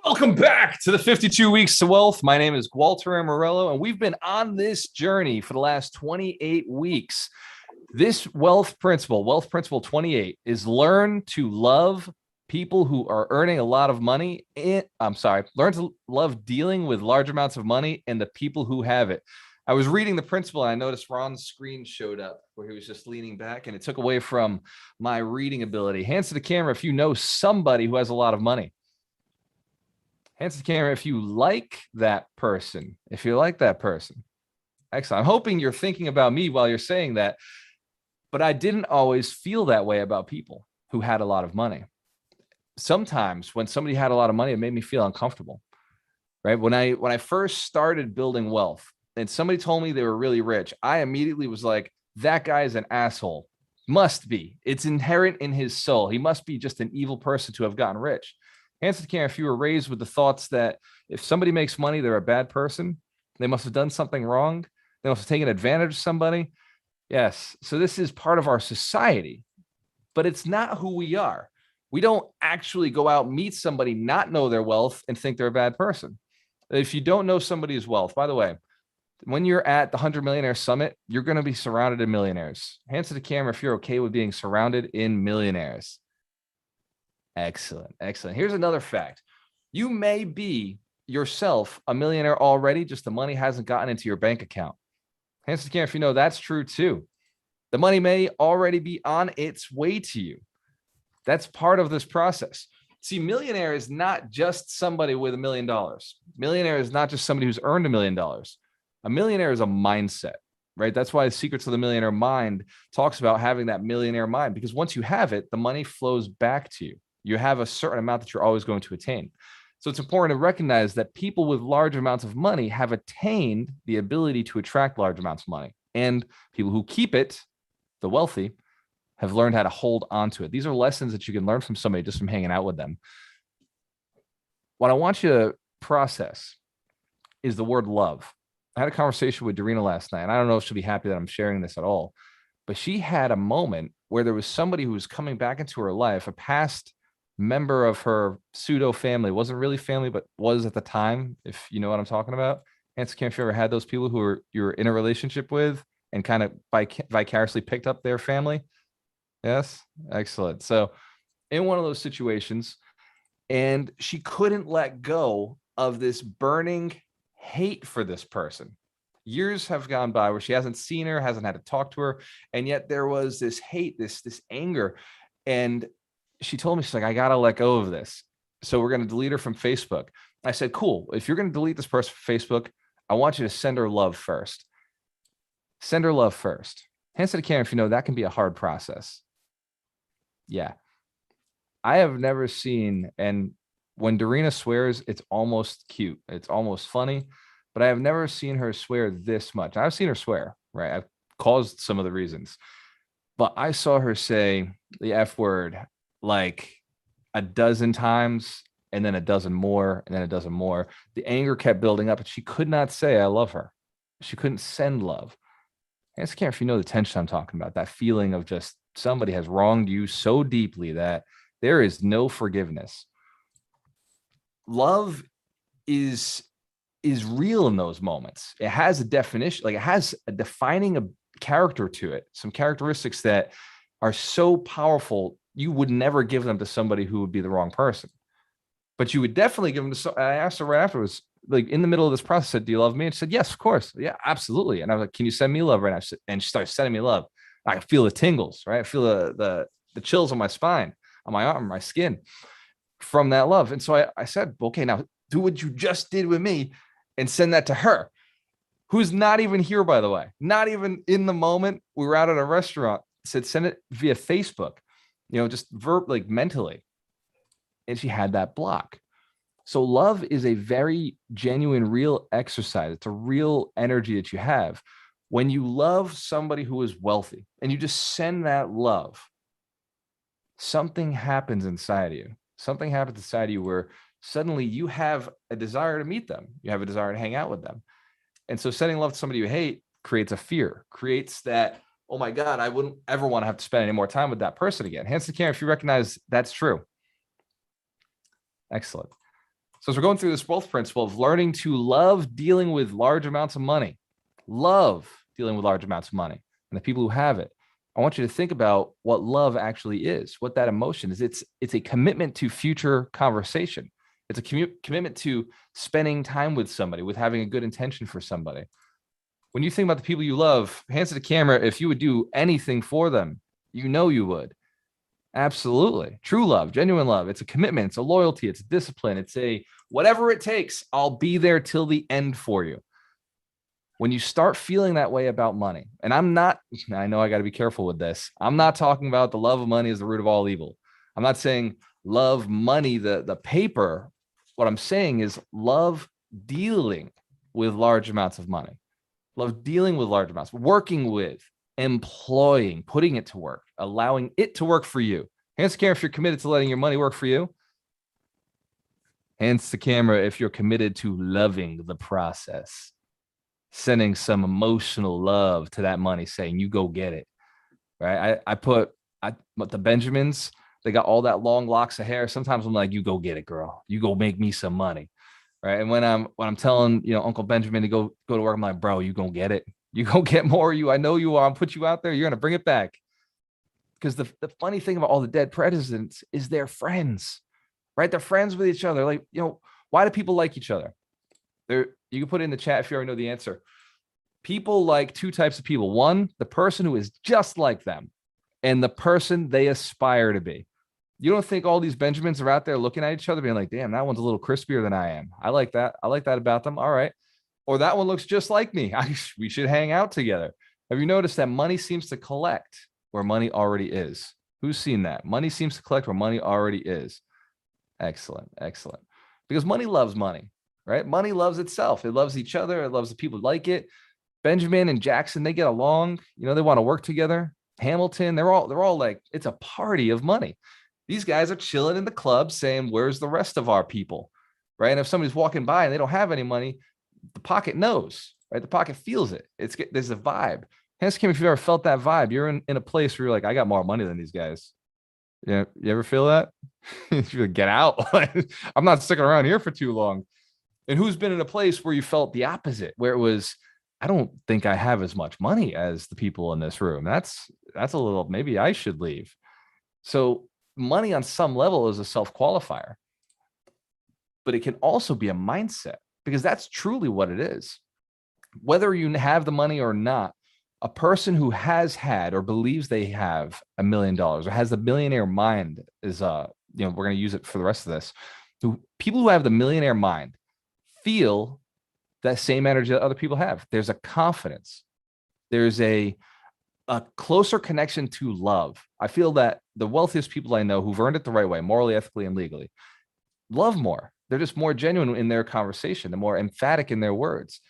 Welcome back to the 52 Weeks to Wealth. My name is Gualter Amarelo, and we've been on this journey for the last 28 weeks. This wealth principle 28, is learn to love people who are earning a lot of money. Learn to love dealing with large amounts of money and the people who have it. I was reading the principle and I noticed Ron's screen showed up where he was just leaning back, and it took away from my reading ability. Hands to the camera if you know somebody who has a lot of money. Hands to the camera if you like that person. If you like that person. Excellent. I'm hoping you're thinking about me while you're saying that, but I didn't always feel that way about people who had a lot of money. Sometimes when somebody had a lot of money, it made me feel uncomfortable, right? When I first started building wealth and somebody told me they were really rich, I immediately was like, that guy is an asshole. Must be. It's inherent in his soul. He must be just an evil person to have gotten rich. Hands to the camera if you were raised with the thoughts that if somebody makes money, they're a bad person. They must have done something wrong. They must have taken advantage of somebody. Yes. So this is part of our society, but it's not who we are. We don't actually go out, meet somebody, not know their wealth, and think they're a bad person. If you don't know somebody's wealth, by the way, when you're at the 100 Millionaire Summit, you're going to be surrounded in millionaires. Hands to the camera if you're okay with being surrounded in millionaires. Excellent. Excellent. Here's another fact. You may be yourself a millionaire already, just the money hasn't gotten into your bank account. Hands to the camera if you know that's true too. The money may already be on its way to you. That's part of this process. See, millionaire is not just somebody with $1 million. Millionaire is not just somebody who's earned $1 million. A millionaire is a mindset, right? That's why the Secrets of the Millionaire Mind talks about having that millionaire mind, because once you have it, the money flows back to you. You have a certain amount that you're always going to attain. So it's important to recognize that people with large amounts of money have attained the ability to attract large amounts of money. And people who keep it, the wealthy, have learned how to hold on to it. These are lessons that you can learn from somebody just from hanging out with them. What I want you to process is the word love. I had a conversation with Dorina last night, and I don't know if she'll be happy that I'm sharing this at all, but she had a moment where there was somebody who was coming back into her life, a past member of her pseudo family, wasn't really family, but was at the time, if you know what I'm talking about. Hands to camera if you ever had those people who you're in a relationship with and kind of vicariously picked up their family. Yes. Excellent. So in one of those situations, and she couldn't let go of this burning hate for this person. Years have gone by where she hasn't seen her, hasn't had to talk to her, and yet there was this hate, this anger. And she told me, she's like, I got to let go of this. So we're going to delete her from Facebook. I said, cool. If you're going to delete this person from Facebook, I want you to send her love first. Send her love first. Hands to the camera if you know that can be a hard process. Yeah. I have never seen, and when Dorina swears, it's almost cute. It's almost funny, but I have never seen her swear this much. I've seen her swear, right? I've caused some of the reasons, but I saw her say the F word like a dozen times, and then a dozen more, and then a dozen more. The anger kept building up, and she could not say, I love her. She couldn't send love. I just can't, if you know the tension I'm talking about, that feeling of just somebody has wronged you so deeply that there is no forgiveness. Love is real in those moments. It has a definition, like it has a defining a character to it, some characteristics that are so powerful, you would never give them to somebody who would be the wrong person. But you would definitely give them to I asked her right afterwards, like in the middle of this process, I said, do you love me? And she said, yes, of course. Yeah, absolutely. And I was like, can you send me love right now? And she started sending me love. I feel the tingles, right? I feel the chills on my spine, on my arm, my skin from that love. And so I said, okay, now do what you just did with me and send that to her, who's not even here, by the way, not even in the moment. We were out at a restaurant, said, send it via Facebook, just like mentally. And she had that block. So love is a very genuine, real exercise. It's a real energy that you have. When you love somebody who is wealthy and you just send that love, something happens inside of you. Something happens inside of you where suddenly you have a desire to meet them. You have a desire to hang out with them. And so sending love to somebody you hate creates a fear, creates that, oh my God, I wouldn't ever want to have to spend any more time with that person again. Hands to the camera if you recognize that's true. Excellent. So as we're going through this wealth principle of learning to love dealing with large amounts of money, love dealing with large amounts of money, and the people who have it, I want you to think about what love actually is, what that emotion is. It's a commitment to future conversation. It's a commitment to spending time with somebody, with having a good intention for somebody. When you think about the people you love, hands to the camera, if you would do anything for them, you know you would. Absolutely. True love, genuine love. It's a commitment. It's a loyalty. It's a discipline. It's a whatever it takes. I'll be there till the end for you. When you start feeling that way about money, and I know I got to be careful with this. I'm not talking about the love of money is the root of all evil. I'm not saying love money, the paper. What I'm saying is love dealing with large amounts of money, love dealing with large amounts, working with, employing, putting it to work, allowing it to work for you. Hands to camera if you're committed to letting your money work for you. Hands to camera if you're committed to loving the process, sending some emotional love to that money, saying, you go get it. Right. But the Benjamins, they got all that long locks of hair. Sometimes I'm like, you go get it, girl. You go make me some money. Right. And when I'm telling, Uncle Benjamin to go to work, I'm like, bro, you gonna get it. You gonna get more. I know you are. I'll put you out there. You're gonna bring it back. Because the funny thing about all the dead presidents is they're friends, right? They're friends with each other. Like, why do people like each other? You can put it in the chat if you already know the answer. People like two types of people. One, the person who is just like them, and the person they aspire to be. You don't think all these Benjamins are out there looking at each other being like, damn, that one's a little crispier than I am. I like that. I like that about them. All right. Or that one looks just like me. We should hang out together. Have you noticed that money seems to collect where money already is? Who's seen that? Money seems to collect where money already is. Excellent. Excellent. Because money loves money, right? Money loves itself. It loves each other. It loves the people like it. Benjamin and Jackson, they get along. They want to work together. Hamilton, they're all like, it's a party of money. These guys are chilling in the club saying, where's the rest of our people? Right. And if somebody's walking by and they don't have any money, the pocket knows, right? The pocket feels it. There's a vibe. Hands came if you've ever felt that vibe. You're in a place where you're like, I got more money than these guys. Yeah. You ever feel that? You're like, get out. I'm not sticking around here for too long. And who's been in a place where you felt the opposite, where it was, I don't think I have as much money as the people in this room. That's a little, maybe I should leave. So money on some level is a self-qualifier, but it can also be a mindset, because that's truly what it is. Whether you have the money or not, a person who has had or believes they have $1 million or has the millionaire mind is, we're going to use it for the rest of this. People who have the millionaire mind feel that same energy that other people have. There's a confidence. There's a closer connection to love. I feel that the wealthiest people I know who've earned it the right way, morally, ethically, and legally, love more. They're just more genuine in their conversation. They're more emphatic in their words.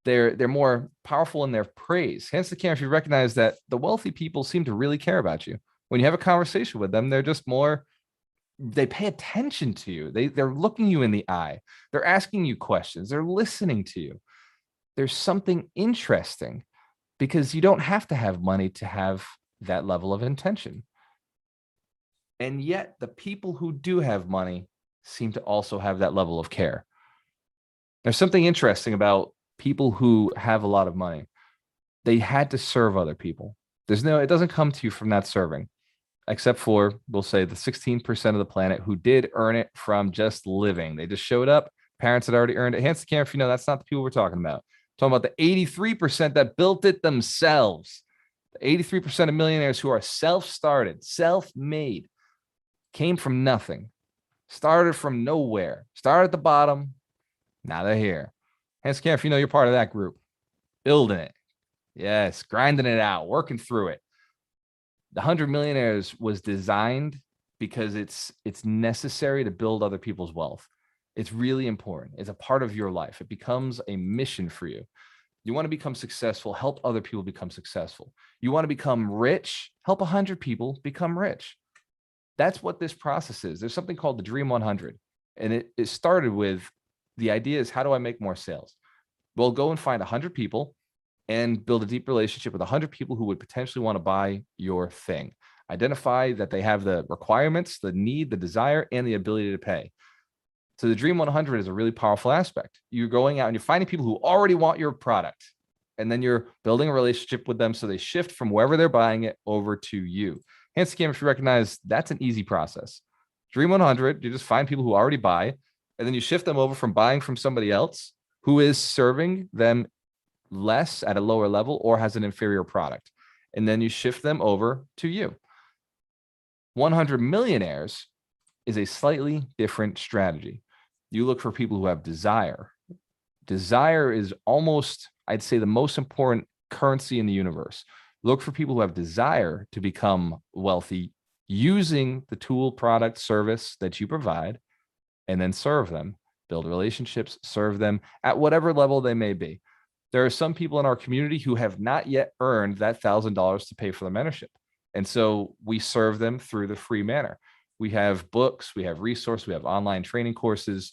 They're more powerful in their praise. Hence the camera, if you recognize that the wealthy people seem to really care about you. When you have a conversation with them, they're just more, they pay attention to you. They're looking you in the eye. They're asking you questions. They're listening to you. There's something interesting, because you don't have to have money to have that level of intention. And yet the people who do have money seem to also have that level of care. There's something interesting about people who have a lot of money. They had to serve other people. It doesn't come to you from that serving, except for, we'll say, the 16% of the planet who did earn it from just living. They just showed up. Parents had already earned it. Hands to camera if you know that's not the people we're talking about. Talking about the 83% that built it themselves. The 83% of millionaires who are self-started, self-made, came from nothing, started from nowhere, started at the bottom. Now they're here. Hands camera if you know you're part of that group. Building it. Yes, grinding it out, working through it. The 100 Millionaires was designed because it's necessary to build other people's wealth. It's really important. It's a part of your life. It becomes a mission for you. You want to become successful, help other people become successful. You want to become rich, help 100 people become rich. That's what this process is. There's something called the Dream 100. And it started with the idea is, how do I make more sales? Well, go and find 100 people and build a deep relationship with 100 people who would potentially want to buy your thing. Identify that they have the requirements, the need, the desire, and the ability to pay. So the Dream 100 is a really powerful aspect. You're going out and you're finding people who already want your product, and then you're building a relationship with them so they shift from wherever they're buying it over to you. Hands to camera if you recognize that's an easy process. Dream 100, you just find people who already buy, and then you shift them over from buying from somebody else who is serving them less at a lower level or has an inferior product. And then you shift them over to you. 100 millionaires is a slightly different strategy. You look for people who have desire. Desire is almost, I'd say, the most important currency in the universe. Look for people who have desire to become wealthy using the tool, product, service that you provide, and then serve them, build relationships, serve them at whatever level they may be. There are some people in our community who have not yet earned that $1,000 to pay for the mentorship. And so we serve them through the free manner. We have books, we have resources, we have online training courses.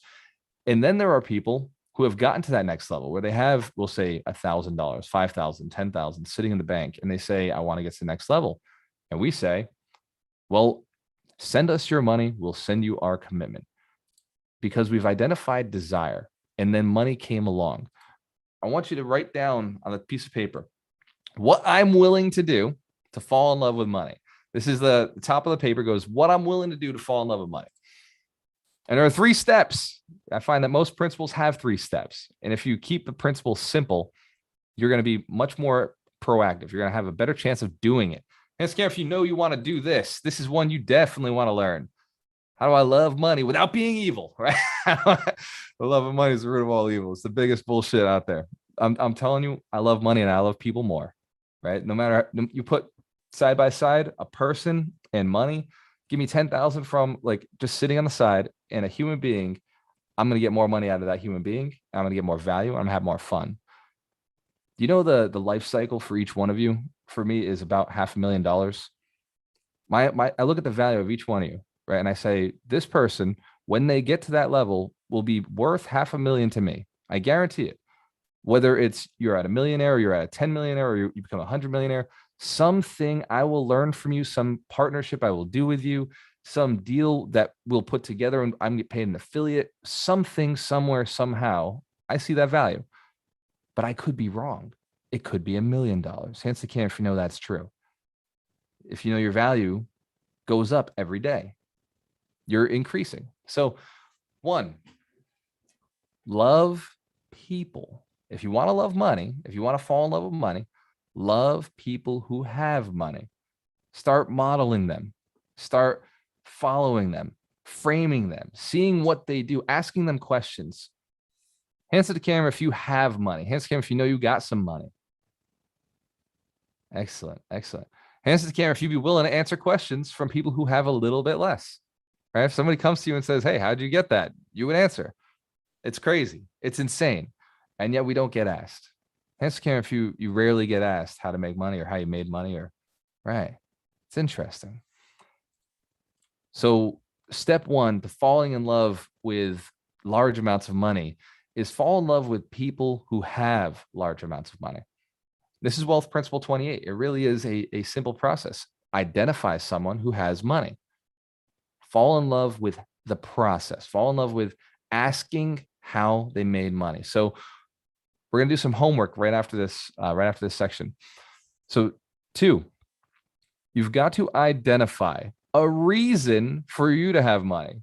And then there are people who have gotten to that next level where they have, we'll say $1,000, $5,000, $10,000 sitting in the bank. And they say, I want to get to the next level. And we say, well, send us your money. We'll send you our commitment, because we've identified desire and then money came along. I want you to write down on a piece of paper what I'm willing to do to fall in love with money. This is the top of the paper goes, what I'm willing to do to fall in love with money. And there are 3 steps. I find that most principles have 3 steps. And if you keep the principles simple, you're going to be much more proactive. You're going to have a better chance of doing it. And if you know you want to do this, this is one you definitely want to learn. How do I love money without being evil, right? The love of money is the root of all evil. It's the biggest bullshit out there. I'm telling you, I love money and I love people more, right? No matter, you put side by side a person and money, give me 10,000 from like just sitting on the side and a human being, I'm going to get more money out of that human being. I'm going to get more value. I'm going to have more fun. You know, the life cycle for each one of you, for me, is about $500,000. I look at the value of each one of you, right? And I say, this person, when they get to that level, will be worth $500,000 to me. I guarantee it. Whether it's you're at a millionaire, or you're at a 10 millionaire, or you become 100 millionaire, something I will learn from you, some partnership I will do with you, some deal that we'll put together and I'm get paid an affiliate, something, somewhere, somehow, I see that value. But I could be wrong. It could be $1 million. Hands to camera if you know that's true. If you know your value goes up every day, you're increasing. So 1, love people. If you want to love money, if you want to fall in love with money, love people who have money. Start modeling them. Start following them, framing them, seeing what they do, asking them questions. Hands to the camera if you have money. Hands to the camera if you know you got some money. Excellent, excellent. Hands to the camera if you'd be willing to answer questions from people who have a little bit less. Right? If somebody comes to you and says, hey, how'd you get that? You would answer. It's crazy. It's insane. And yet we don't get asked. Hands to the camera if you rarely get asked how to make money or how you made money, or right. It's interesting. So step 1 to falling in love with large amounts of money is fall in love with people who have large amounts of money. This is wealth principle 28. It really is a simple process. Identify someone who has money. Fall in love with the process. Fall in love with asking how they made money. So we're going to do some homework right after this section. So 2, you've got to identify a reason for you to have money,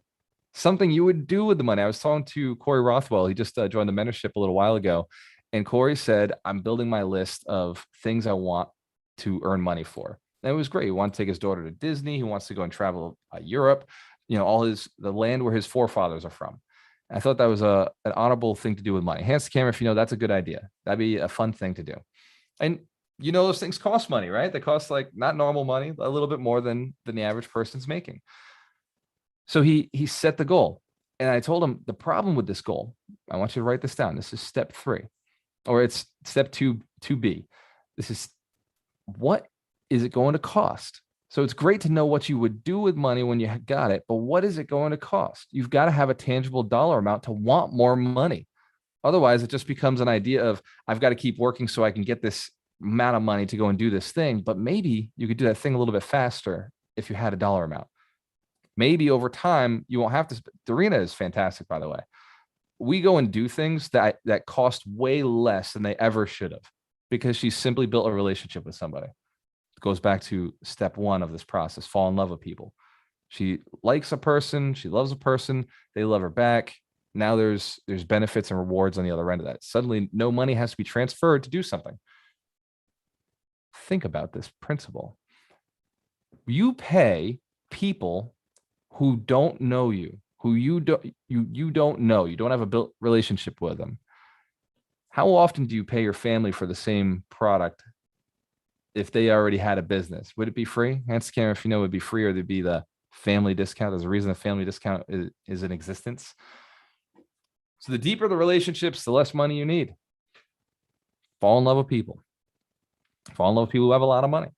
something you would do with the money. I was talking to Corey Rothwell. He just joined the mentorship a little while ago. And Corey said, I'm building my list of things I want to earn money for. And it was great. He wanted to take his daughter to Disney. He wants to go and travel Europe, you know, the land where his forefathers are from. And I thought that was an honorable thing to do with money. Hands to camera if you know that's a good idea. That'd be a fun thing to do. And you know, those things cost money, right? They cost like not normal money, a little bit more than the average person's making. So he set the goal. And I told him the problem with this goal, I want you to write this down. This is step 3, or it's step 2B. This is, what is it going to cost? So it's great to know what you would do with money when you got it, but what is it going to cost? You've got to have a tangible dollar amount to want more money. Otherwise, it just becomes an idea of, I've got to keep working so I can get this amount of money to go and do this thing. But maybe you could do that thing a little bit faster if you had a dollar amount. Maybe over time, you won't have to. Dorina is fantastic, by the way. We go and do things that cost way less than they ever should have because she simply built a relationship with somebody. It goes back to step one of this process: fall in love with people. She likes a person, she loves a person, they love her back. Now there's benefits and rewards on the other end of that. Suddenly, no money has to be transferred to do something. Think about this principle. You pay people who don't know you, who you don't know, you don't have a built relationship with them. How often do you pay your family for the same product if they already had a business? Would it be free? Answer camera if you know it would be free, or there'd be the family discount. There's a reason the family discount is in existence. So the deeper the relationships, the less money you need. Fall in love with people. Fall in love with people who have a lot of money.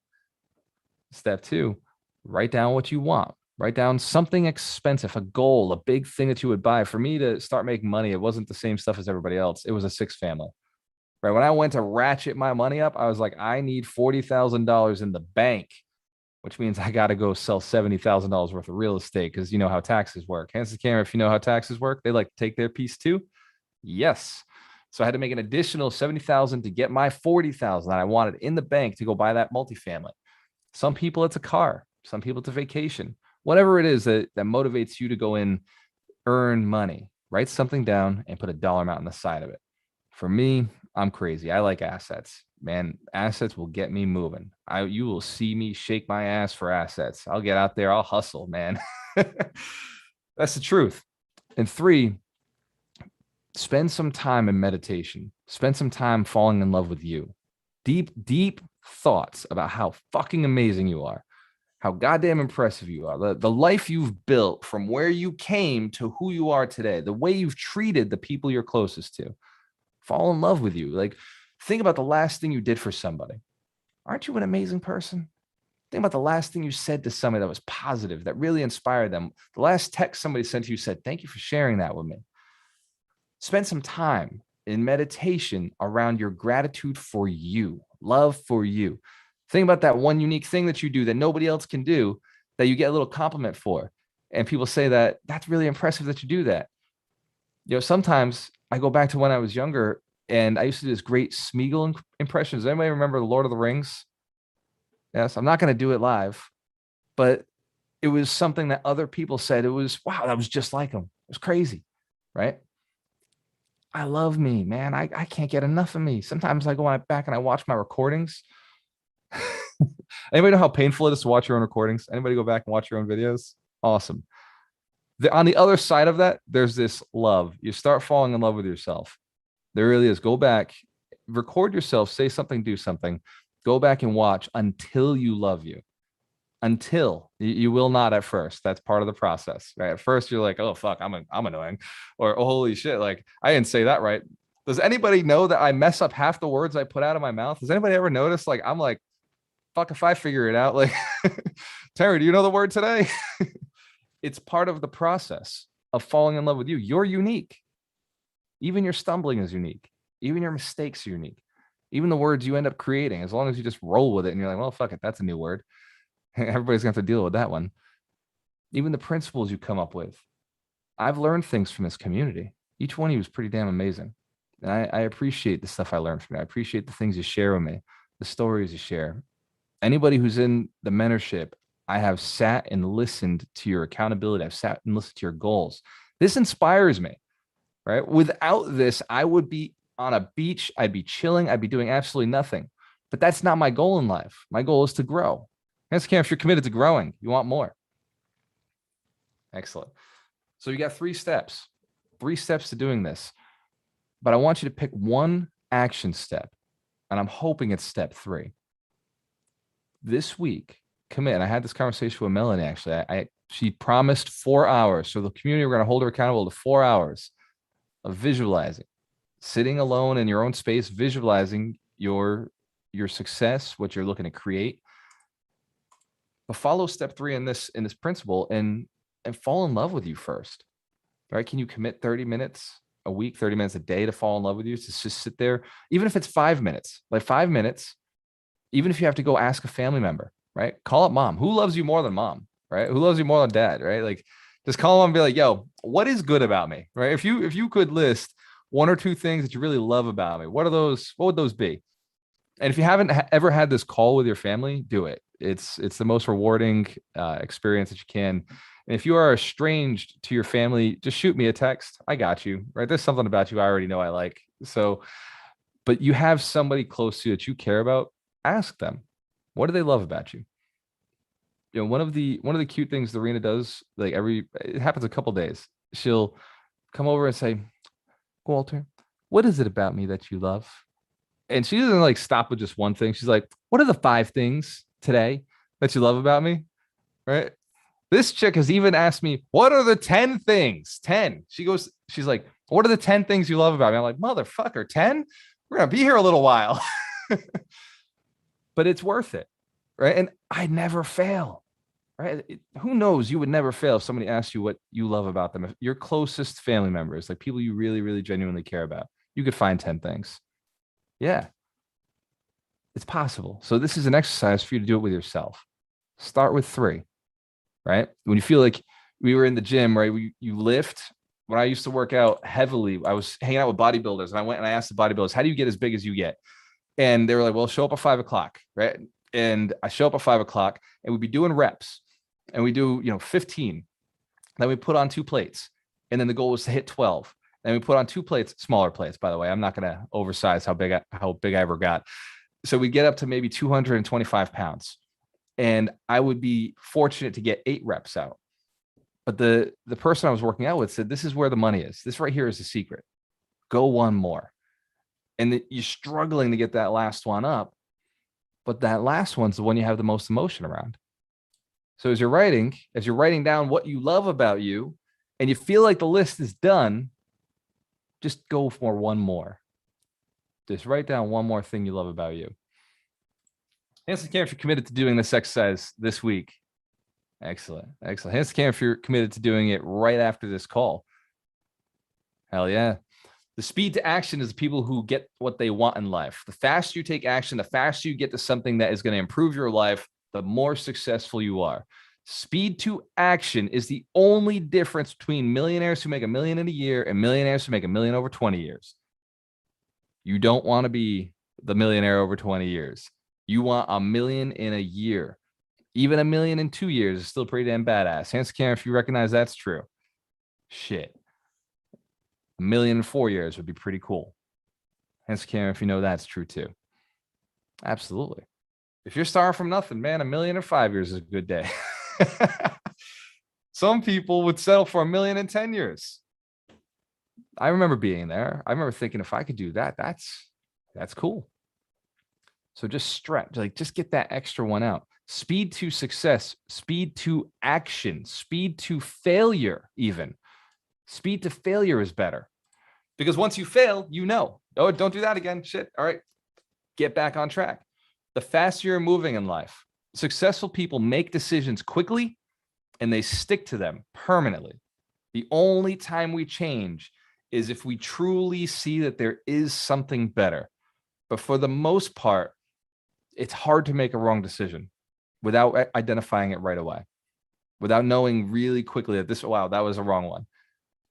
Step two, write down what you want. Write down something expensive, a goal, a big thing that you would buy. For me to start making money, it wasn't the same stuff as everybody else. It was a six family. Right. When I went to ratchet my money up, I was like, I need $40,000 in the bank, which means I got to go sell $70,000 worth of real estate because you know how taxes work. Hands the camera if you know how taxes work. They like to take their piece too. Yes. So I had to make an additional 70,000 to get my 40,000 that I wanted in the bank to go buy that multifamily. Some people it's a car. Some people it's a vacation. Whatever it is that motivates you to go in, earn money. Write something down and put a dollar amount on the side of it. For me, I'm crazy. I like assets. Man, assets will get me moving. You will see me shake my ass for assets. I'll get out there. I'll hustle, man. That's the truth. And three, spend some time in meditation. Spend some time falling in love with you. Deep, deep thoughts about how fucking amazing you are, how goddamn impressive you are, the life you've built from where you came to who you are today, the way you've treated the people you're closest to. Fall in love with you. Like, think about the last thing you did for somebody. Aren't you an amazing person? Think about the last thing you said to somebody that was positive, that really inspired them. The last text somebody sent you said, thank you for sharing that with me. Spend some time in meditation around your gratitude for you, love for you. Think about that one unique thing that you do that nobody else can do, that you get a little compliment for. And people say that that's really impressive that you do that. You know, sometimes I go back to when I was younger and I used to do this great Smeagol impression. Does anybody remember The Lord of the Rings? Yes, I'm not going to do it live, but it was something that other people said. It was, wow, that was just like him. It was crazy, right? I love me, man. I can't get enough of me. Sometimes I go back and I watch my recordings. Anybody know how painful it is to watch your own recordings? Anybody go back and watch your own videos? Awesome. On the other side of that, there's this love. You start falling in love with yourself. There really is. Go back, record yourself, say something, do something. Go back and watch until you love you. Until you will not at first. That's part of the process, right? At first, you're like, oh, fuck, I'm annoying. Or, oh, holy shit, like, I didn't say that right. Does anybody know that I mess up half the words I put out of my mouth? Does anybody ever notice? Like, I'm like, fuck if I figure it out. Like, Terry, do you know the word today? It's part of the process of falling in love with you. You're unique. Even your stumbling is unique. Even your mistakes are unique. Even the words you end up creating, as long as you just roll with it and you're like, well, fuck it, that's a new word. Everybody's going to have to deal with that one. Even the principles you come up with. I've learned things from this community. Each one of you is pretty damn amazing. And I appreciate the stuff I learned from you. I appreciate the things you share with me, the stories you share. Anybody who's in the mentorship, I have sat and listened to your accountability. I've sat and listened to your goals. This inspires me, right? Without this, I would be on a beach. I'd be chilling. I'd be doing absolutely nothing. But that's not my goal in life. My goal is to grow. If you're committed to growing, you want more. Excellent. So you got three steps to doing this. But I want you to pick one action step. And I'm hoping it's step 3. This week, commit. And I had this conversation with Melanie, actually. She promised 4 hours. So the community, we're going to hold her accountable to 4 hours of visualizing, sitting alone in your own space, visualizing your success, what you're looking to create. But follow step 3 in this principle and fall in love with you first. Right? Can you commit 30 minutes a week, 30 minutes a day to fall in love with you? To just sit there, even if it's 5 minutes, like 5 minutes, even if you have to go ask a family member, right? Call up mom. Who loves you more than mom? right? Who loves you more than dad, right? Like, just call them and be like, yo, what is good about me, right? If you could list one or two things that you really love about me, what are those? What would those be? And if you haven't ever had this call with your family, do it. It's the most rewarding experience that you can. And if you are estranged to your family, just shoot me a text. I got you, right? There's something about you I already know I like. So, but you have somebody close to you that you care about. Ask them, what do they love about you? You know, one of the cute things Lorena does, like it happens a couple days. She'll come over and say, Walter, what is it about me that you love? And she doesn't like stop with just one thing. She's like, what are the 5 things today that you love about me? Right. This chick has even asked me, what are the 10 things? 10. She's like, what are the 10 things you love about me? I'm like, motherfucker, 10? We're going to be here a little while. But it's worth it. Right. And I never fail. Right. Who knows? You would never fail if somebody asked you what you love about them. If your closest family members, like people you really, really genuinely care about, you could find 10 things. Yeah, it's possible. So this is an exercise for you to do it with yourself. Start with 3, right? When you feel like we were in the gym, right? You lift. When I used to work out heavily, I was hanging out with bodybuilders, and I went and I asked the bodybuilders, how do you get as big as you get? And they were like, well, show up at 5 o'clock, right? And I show up at 5 o'clock, and we'd be doing reps, and we do 15. Then we put on 2 plates, and then the goal was to hit 12. Then we put on 2 plates, smaller plates, by the way. I'm not going to oversize how big I ever got. So we get up to maybe 225 pounds, and I would be fortunate to get 8 reps out. But the person I was working out with said, this is where the money is. This right here is the secret. Go one more. And you're struggling to get that last one up, but that last one's the one you have the most emotion around. So as you're writing down what you love about you, and you feel like the list is done, just go for one more. Just write down one more thing you love about you. Hands in the camera if you're committed to doing this exercise this week. Excellent. Hands in the camera if you're committed to doing it right after this call. Hell yeah. The speed to action is the people who get what they want in life. The faster you take action, the faster you get to something that is going to improve your life, the more successful you are. Speed to action is the only difference between millionaires who make $1 million in a year and millionaires who make $1 million over 20 years. You don't want to be the millionaire over 20 years. You want $1 million in a year. Even $1 million in 2 years is still pretty damn badass. Hands to camera if you recognize that's true. Shit. $1 million in 4 years would be pretty cool. Hands to camera if you know that's true too. Absolutely. If you're starting from nothing, man, $1 million in 5 years is a good day. Some people would settle for $1 million in 10 years. I remember being there. I remember thinking, if I could do that, that's cool. So just stretch, like just get that extra one out. Speed to success, speed to action, speed to failure, even. Speed to failure is better. Because once you fail, oh, don't do that again. Shit. All right. Get back on track. The faster you're moving in life, successful people make decisions quickly and they stick to them permanently. The only time we change is if we truly see that there is something better. But for the most part, it's hard to make a wrong decision without identifying it right away, without knowing really quickly that that was a wrong one.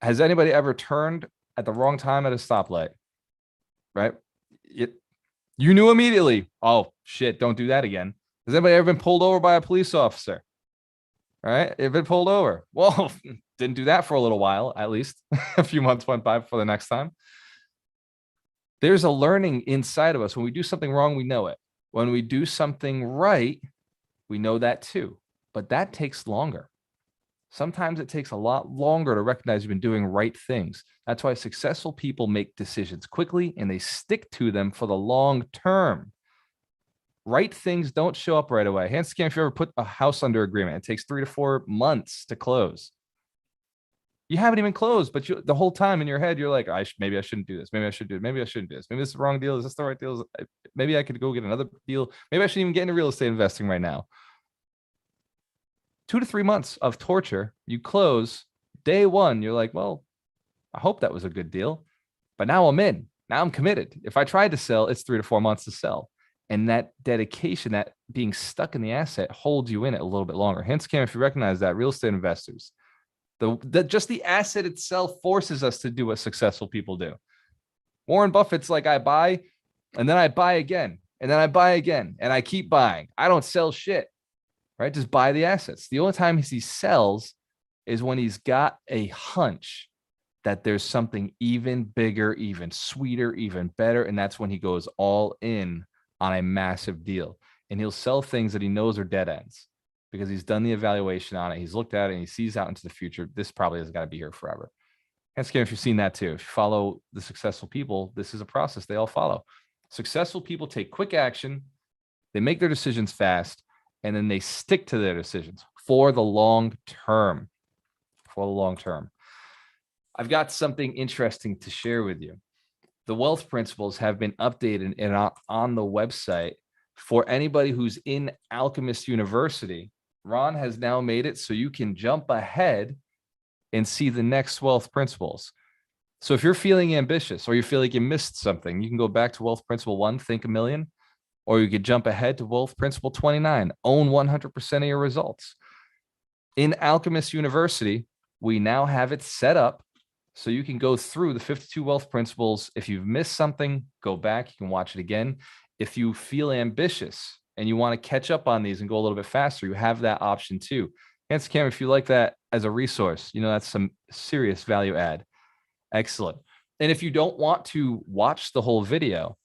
Has anybody ever turned at the wrong time at a stoplight? Right? You knew immediately, oh shit, don't do that again. Has anybody ever been pulled over by a police officer? Right? You've been pulled over. Well, didn't do that for a little while, at least. A few months went by before the next time. There's a learning inside of us. When we do something wrong, we know it. When we do something right, we know that too. But that takes longer. Sometimes it takes a lot longer to recognize you've been doing right things. That's why successful people make decisions quickly and they stick to them for the long term. Right things don't show up right away. Hands to camera if you ever put a house under agreement. It takes 3 to 4 months to close. You haven't even closed, but the whole time in your head, you're like, maybe I shouldn't do this. Maybe I should do it. Maybe I shouldn't do this. Maybe this is the wrong deal. Is this the right deal? Maybe I could go get another deal. Maybe I shouldn't even get into real estate investing right now. 2 to 3 months of torture. You close day one. You're like, well, I hope that was a good deal, but now I'm in. Now I'm committed. If I tried to sell, it's 3 to 4 months to sell. And that dedication, that being stuck in the asset holds you in it a little bit longer. Hence, Cam, if you recognize that, real estate investors, just the asset itself forces us to do what successful people do. Warren Buffett's like, I buy, and then I buy again, and then I buy again, and I keep buying. I don't sell shit, right? Just buy the assets. The only time he sells is when he's got a hunch that there's something even bigger, even sweeter, even better. And that's when he goes all in on a massive deal. And he'll sell things that he knows are dead ends because he's done the evaluation on it. He's looked at it and he sees out into the future. This probably has got to be here forever. And Scam, if you've seen that too, if you follow the successful people, this is a process they all follow. Successful people take quick action. They make their decisions fast, and then they stick to their decisions for the long term. For the long term. I've got something interesting to share with you. The wealth principles have been updated and on the website for anybody who's in Alchemist University. Ron has now made it so you can jump ahead and see the next wealth principles. So if you're feeling ambitious or you feel like you missed something, you can go back to Wealth Principle 1, Think a Million, or you could jump ahead to Wealth Principle 29, Own 100% of your results. In Alchemist University, we now have it set up so you can go through the 52 wealth principles. If you've missed something, go back. You can watch it again. If you feel ambitious and you want to catch up on these and go a little bit faster, you have that option too. Hence, Cam, if you like that as a resource, that's some serious value add. Excellent. And if you don't want to watch the whole video,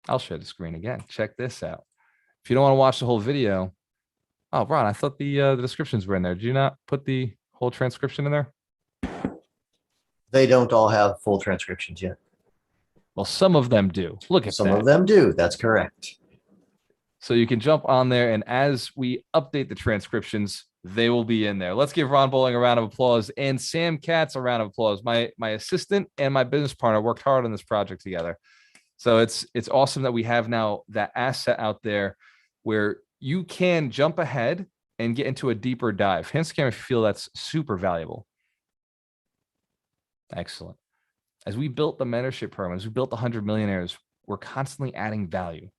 I'll share the screen again. Check this out. If you don't want to watch the whole video, oh, Ron, I thought the descriptions were in there. Did you not put the whole transcription in there? They don't all have full transcriptions yet. Well, some of them do. Look at Some that. of them do. That's correct. So you can jump on there, and as we update the transcriptions, they will be in there. Let's give Ron Bowling a round of applause and Sam Katz a round of applause. My assistant and my business partner worked hard on this project together. So it's awesome that we have now that asset out there where you can jump ahead and get into a deeper dive. Hence, Cam, if you feel that's super valuable. Excellent. As we built the mentorship program, as we built the 100 Millionaires, we're constantly adding value.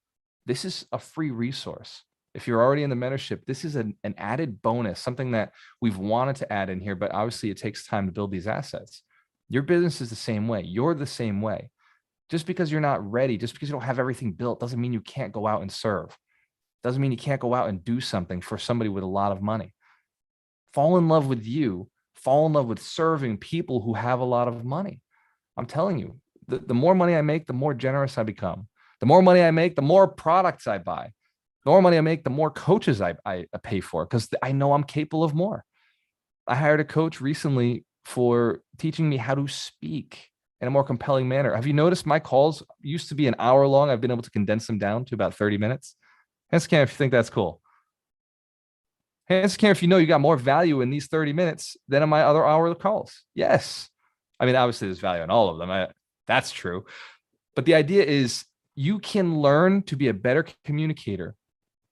This is a free resource. If you're already in the mentorship, this is an added bonus, something that we've wanted to add in here, but obviously it takes time to build these assets. Your business is the same way. You're the same way. Just because you're not ready, just because you don't have everything built, doesn't mean you can't go out and serve. Doesn't mean you can't go out and do something for somebody with a lot of money. Fall in love with you. Fall in love with serving people who have a lot of money. I'm telling you, the more money I make, the more generous I become. The more money I make, the more products I buy. The more money I make, the more coaches I pay for, because I know I'm capable of more. I hired a coach recently for teaching me how to speak in a more compelling manner. Have you noticed my calls used to be an hour long? I've been able to condense them down to about 30 minutes. Hence, Cam, if you think that's cool. Hence, Cam, if you know you got more value in these 30 minutes than in my other hour of calls. Yes. I mean, obviously there's value in all of them. That's true. But the idea is you can learn to be a better communicator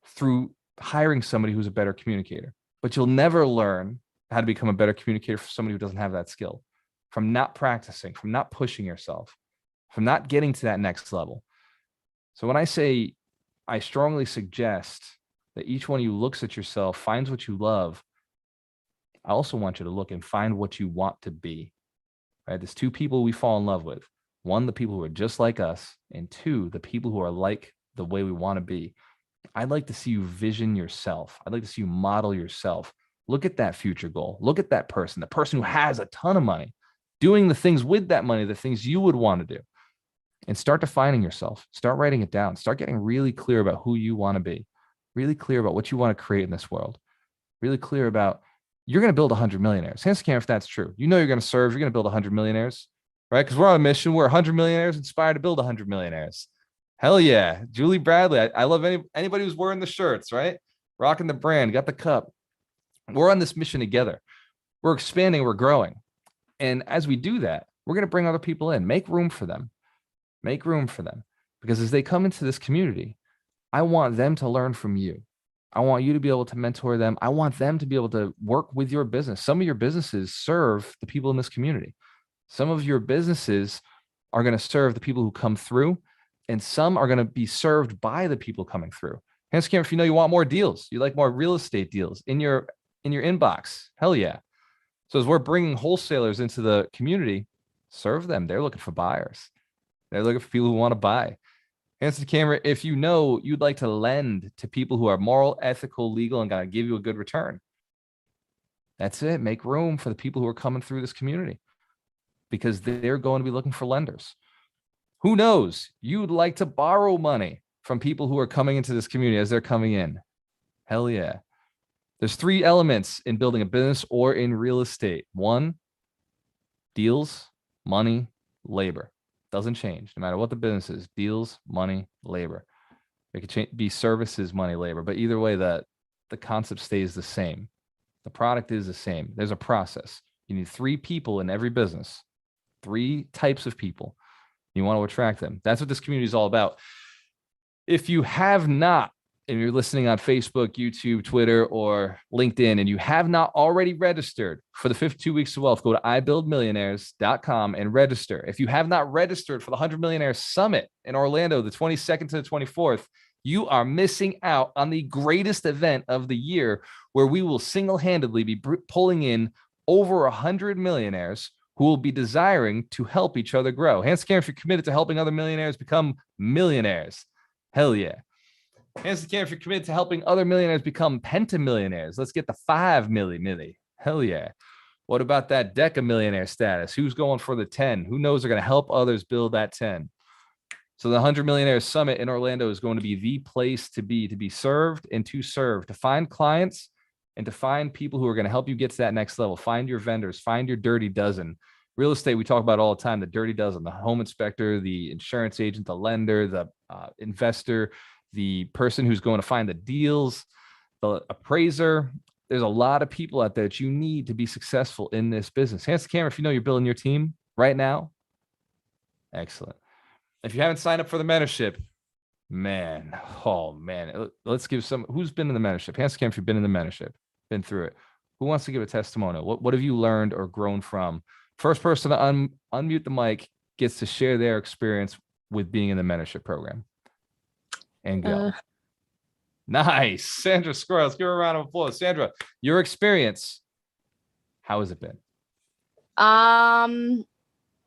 through hiring somebody who's a better communicator, but you'll never learn how to become a better communicator for somebody who doesn't have that skill, from not practicing, from not pushing yourself, from not getting to that next level. So when I say, I strongly suggest that each one of you looks at yourself, finds what you love. I also want you to look and find what you want to be, right? There's two people we fall in love with. One, the people who are just like us, and two, the people who are like the way we want to be. I'd like to see you vision yourself. I'd like to see you model yourself. Look at that future goal. Look at that person, the person who has a ton of money, doing the things with that money, the things you would want to do, and start defining yourself. Start writing it down. Start getting really clear about who you want to be, really clear about what you want to create in this world, really clear about you're going to build 100 millionaires. Hands can if that's true. You know you're going to serve. You're going to build 100 millionaires, right? Because we're on a mission. We're 100 millionaires inspired to build 100 millionaires. Hell yeah. Julie Bradley. I love anybody who's wearing the shirts, right? Rocking the brand, got the cup. We're on this mission together. We're expanding. We're growing. And as we do that, we're going to bring other people in. Make room for them. Make room for them. Because as they come into this community, I want them to learn from you. I want you to be able to mentor them. I want them to be able to work with your business. Some of your businesses serve the people in this community. Some of your businesses are going to serve the people who come through, and some are going to be served by the people coming through. Hands camera, if you know you want more deals, you like more real estate deals in your inbox. Hell yeah. So as we're bringing wholesalers into the community, serve them. They're looking for buyers. They're looking for people who want to buy. Hands to the camera, if you know you'd like to lend to people who are moral, ethical, legal, and going to give you a good return. That's it. Make room for the people who are coming through this community because they're going to be looking for lenders. Who knows? You'd like to borrow money from people who are coming into this community as they're coming in. Hell yeah. There's 3 elements in building a business or in real estate. 1, deals, money, labor. Doesn't change no matter what the business is. Deals, money, labor. It could be services, money, labor. But either way, the concept stays the same. The product is the same. There's a process. You need 3 people in every business, 3 types of people. You want to attract them. That's what this community is all about. If you have not, and you're listening on Facebook, YouTube, Twitter, or LinkedIn, and you have not already registered for the 52 Weeks of Wealth, go to ibuildmillionaires.com and register. If you have not registered for the 100 Millionaires Summit in Orlando, the 22nd to the 24th, you are missing out on the greatest event of the year, where we will single-handedly be pulling in over 100 millionaires who will be desiring to help each other grow. Hands to camera if you're committed to helping other millionaires become millionaires. Hell yeah. Hands to camera if you're committed to helping other millionaires become pentamillionaires. Let's get the 5 milli. Hell yeah. What about that decamillionaire status? Who's going for the 10? Who knows they're going to help others build that 10? So the 100 Millionaires Summit in Orlando is going to be the place to be served and to serve, to find clients and to find people who are going to help you get to that next level. Find your vendors, find your dirty dozen. Real estate, we talk about all the time, the dirty dozen, the home inspector, the insurance agent, the lender, the investor, the person who's going to find the deals, the appraiser. There's a lot of people out there that you need to be successful in this business. Hands to camera if you know you're building your team right now. Excellent. If you haven't signed up for the mentorship, man, let's give some, who's been in the mentorship? Hands to camera if you've been in the mentorship, been through it. Who wants to give a testimonial? What have you learned or grown from? First person to unmute the mic gets to share their experience with being in the mentorship program. And go. Nice. Sandra Squirrel. Let's give her a round of applause. Sandra, your experience, how has it been?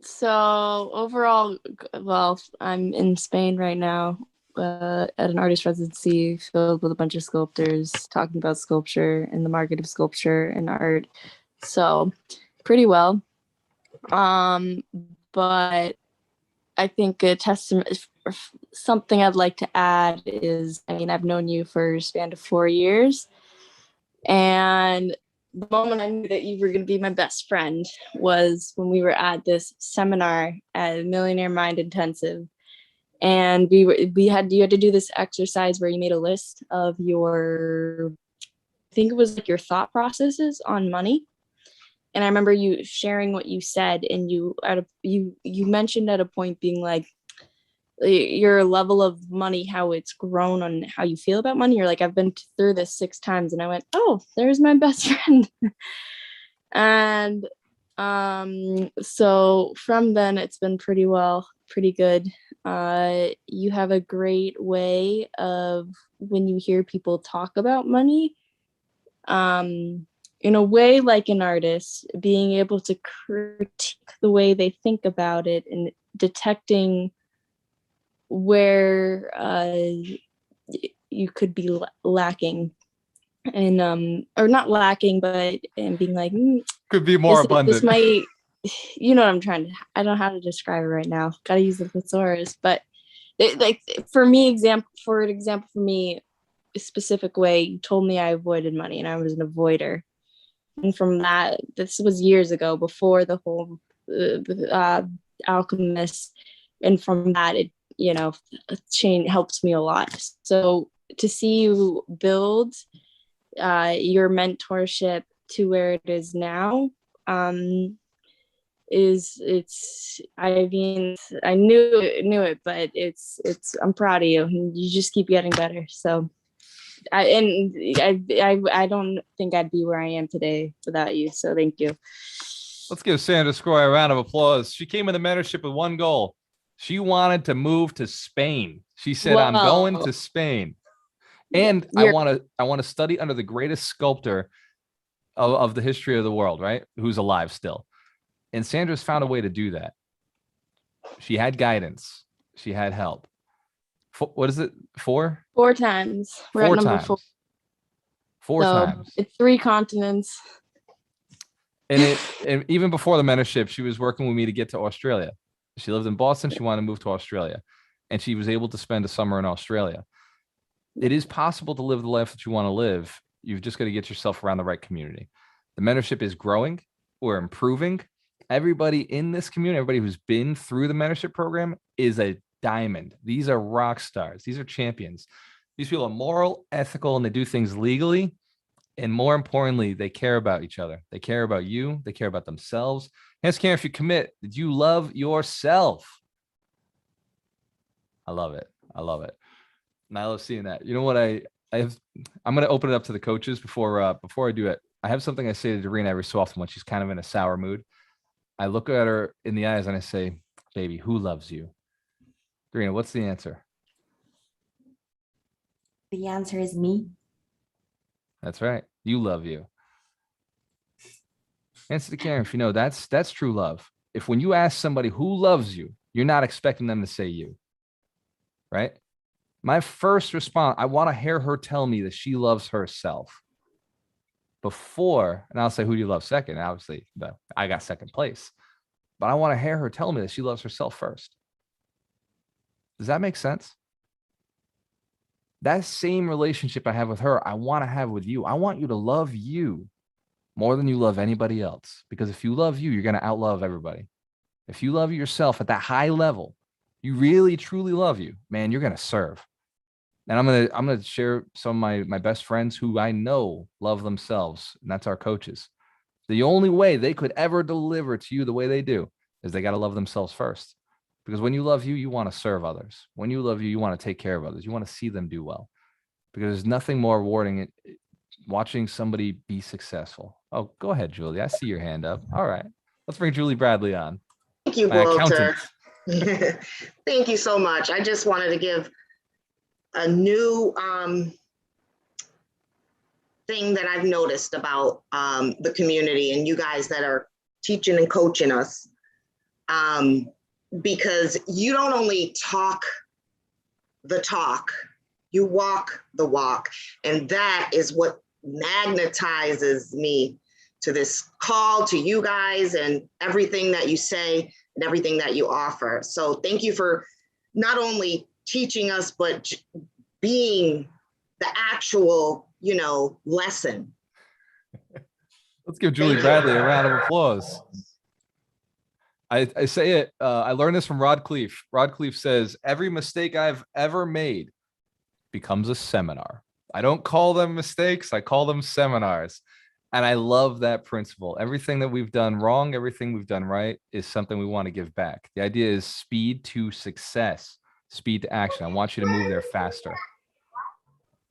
So overall, well, I'm in Spain right now at an artist residency filled with a bunch of sculptors talking about sculpture and the market of sculpture and art. So pretty well. But I think a testament, something I'd like to add is, I mean, I've known you for a span of 4 years, and the moment I knew that you were going to be my best friend was when we were at this seminar at Millionaire Mind Intensive. And you had to do this exercise where you made a list of your, I think it was like your thought processes on money. And I remember you sharing what you said, and you mentioned at a point being like, your level of money, how it's grown on how you feel about money. You're like, I've been through this 6 times. And I went, oh, there's my best friend. And so from then it's been pretty good. You have a great way of, when you hear people talk about money, in a way like an artist, being able to critique the way they think about it and detecting where you could be lacking, and or not lacking, but and being like, could be more abundant. This might, you know what I'm trying to, I don't know how to describe it right now. Got to use the thesaurus, but like for example, for me, a specific way, you told me I avoided money and I was an avoider. And from that, this was years ago, before the whole alchemist. And from that, it, change helps me a lot. So to see you build your mentorship to where it is now, I mean, I knew it, but it's, I'm proud of you. You just keep getting better. So I don't think I'd be where I am today without you. So thank you. Let's give Sandra Squire a round of applause. She came in the mentorship with one goal: She wanted to move to Spain. She said, I'm going to Spain. And I want to study under the greatest sculptor of the history of the world, right? Who's alive still. And Sandra's found a way to do that. She had guidance. She had help. What is it? 4 times. We're 4 at number times. 4. 4 times. It's 3 continents. And even before the mentorship, she was working with me to get to Australia. She lived in Boston. She wanted to move to Australia. And she was able to spend a summer in Australia. It is possible to live the life that you want to live. You've just got to get yourself around the right community. The mentorship is growing. We're improving. Everybody in this community, everybody who's been through the mentorship program is a diamond. These are rock stars. These are champions. These people are moral, ethical, and they do things legally. And more importantly, they care about each other. They care about you. They care about themselves. Ask Karen, if you commit, did you love yourself? I love it. I love it. And I love seeing that. You know what? I'm going to open it up to the coaches before I do it. I have something I say to Doreen every so often when she's kind of in a sour mood. I look at her in the eyes and I say, baby, who loves you? Doreen, what's the answer? The answer is me. That's right. You love you. Answer to Karen, if you know, that's true love. If when you ask somebody who loves you, you're not expecting them to say you, right? My first response, I want to hear her tell me that she loves herself before, and I'll say, who do you love second? And obviously, I got second place, but I want to hear her tell me that she loves herself first. Does that make sense? That same relationship I have with her, I want to have with you. I want you to love you more than you love anybody else. Because if you love you, you're going to outlove everybody. If you love yourself at that high level, you really, truly love you, man, you're going to serve. And I'm going to share some of my best friends who I know love themselves. And that's our coaches. The only way they could ever deliver to you the way they do is they got to love themselves first. Because when you love you, you want to serve others. When you love you, you want to take care of others. You want to see them do well. Because there's nothing more rewarding watching somebody be successful. Oh, go ahead, Julie. I see your hand up. All right. Let's bring Julie Bradley on. Thank you, Gualter. Thank you so much. I just wanted to give a new thing that I've noticed about the community and you guys that are teaching and coaching us. Because you don't only talk the talk, you walk the walk. And that is what magnetizes me to this call, to you guys, and everything that you say and everything that you offer. So thank you for not only teaching us, but being the actual, lesson. Let's give Julie Bradley a round of applause. I say it, I learned this from Rod Cleef. Rod Cleef says, every mistake I've ever made becomes a seminar. I don't call them mistakes. I call them seminars. And I love that principle. Everything that we've done wrong, everything we've done right is something we want to give back. The idea is speed to success, speed to action. I want you to move there faster.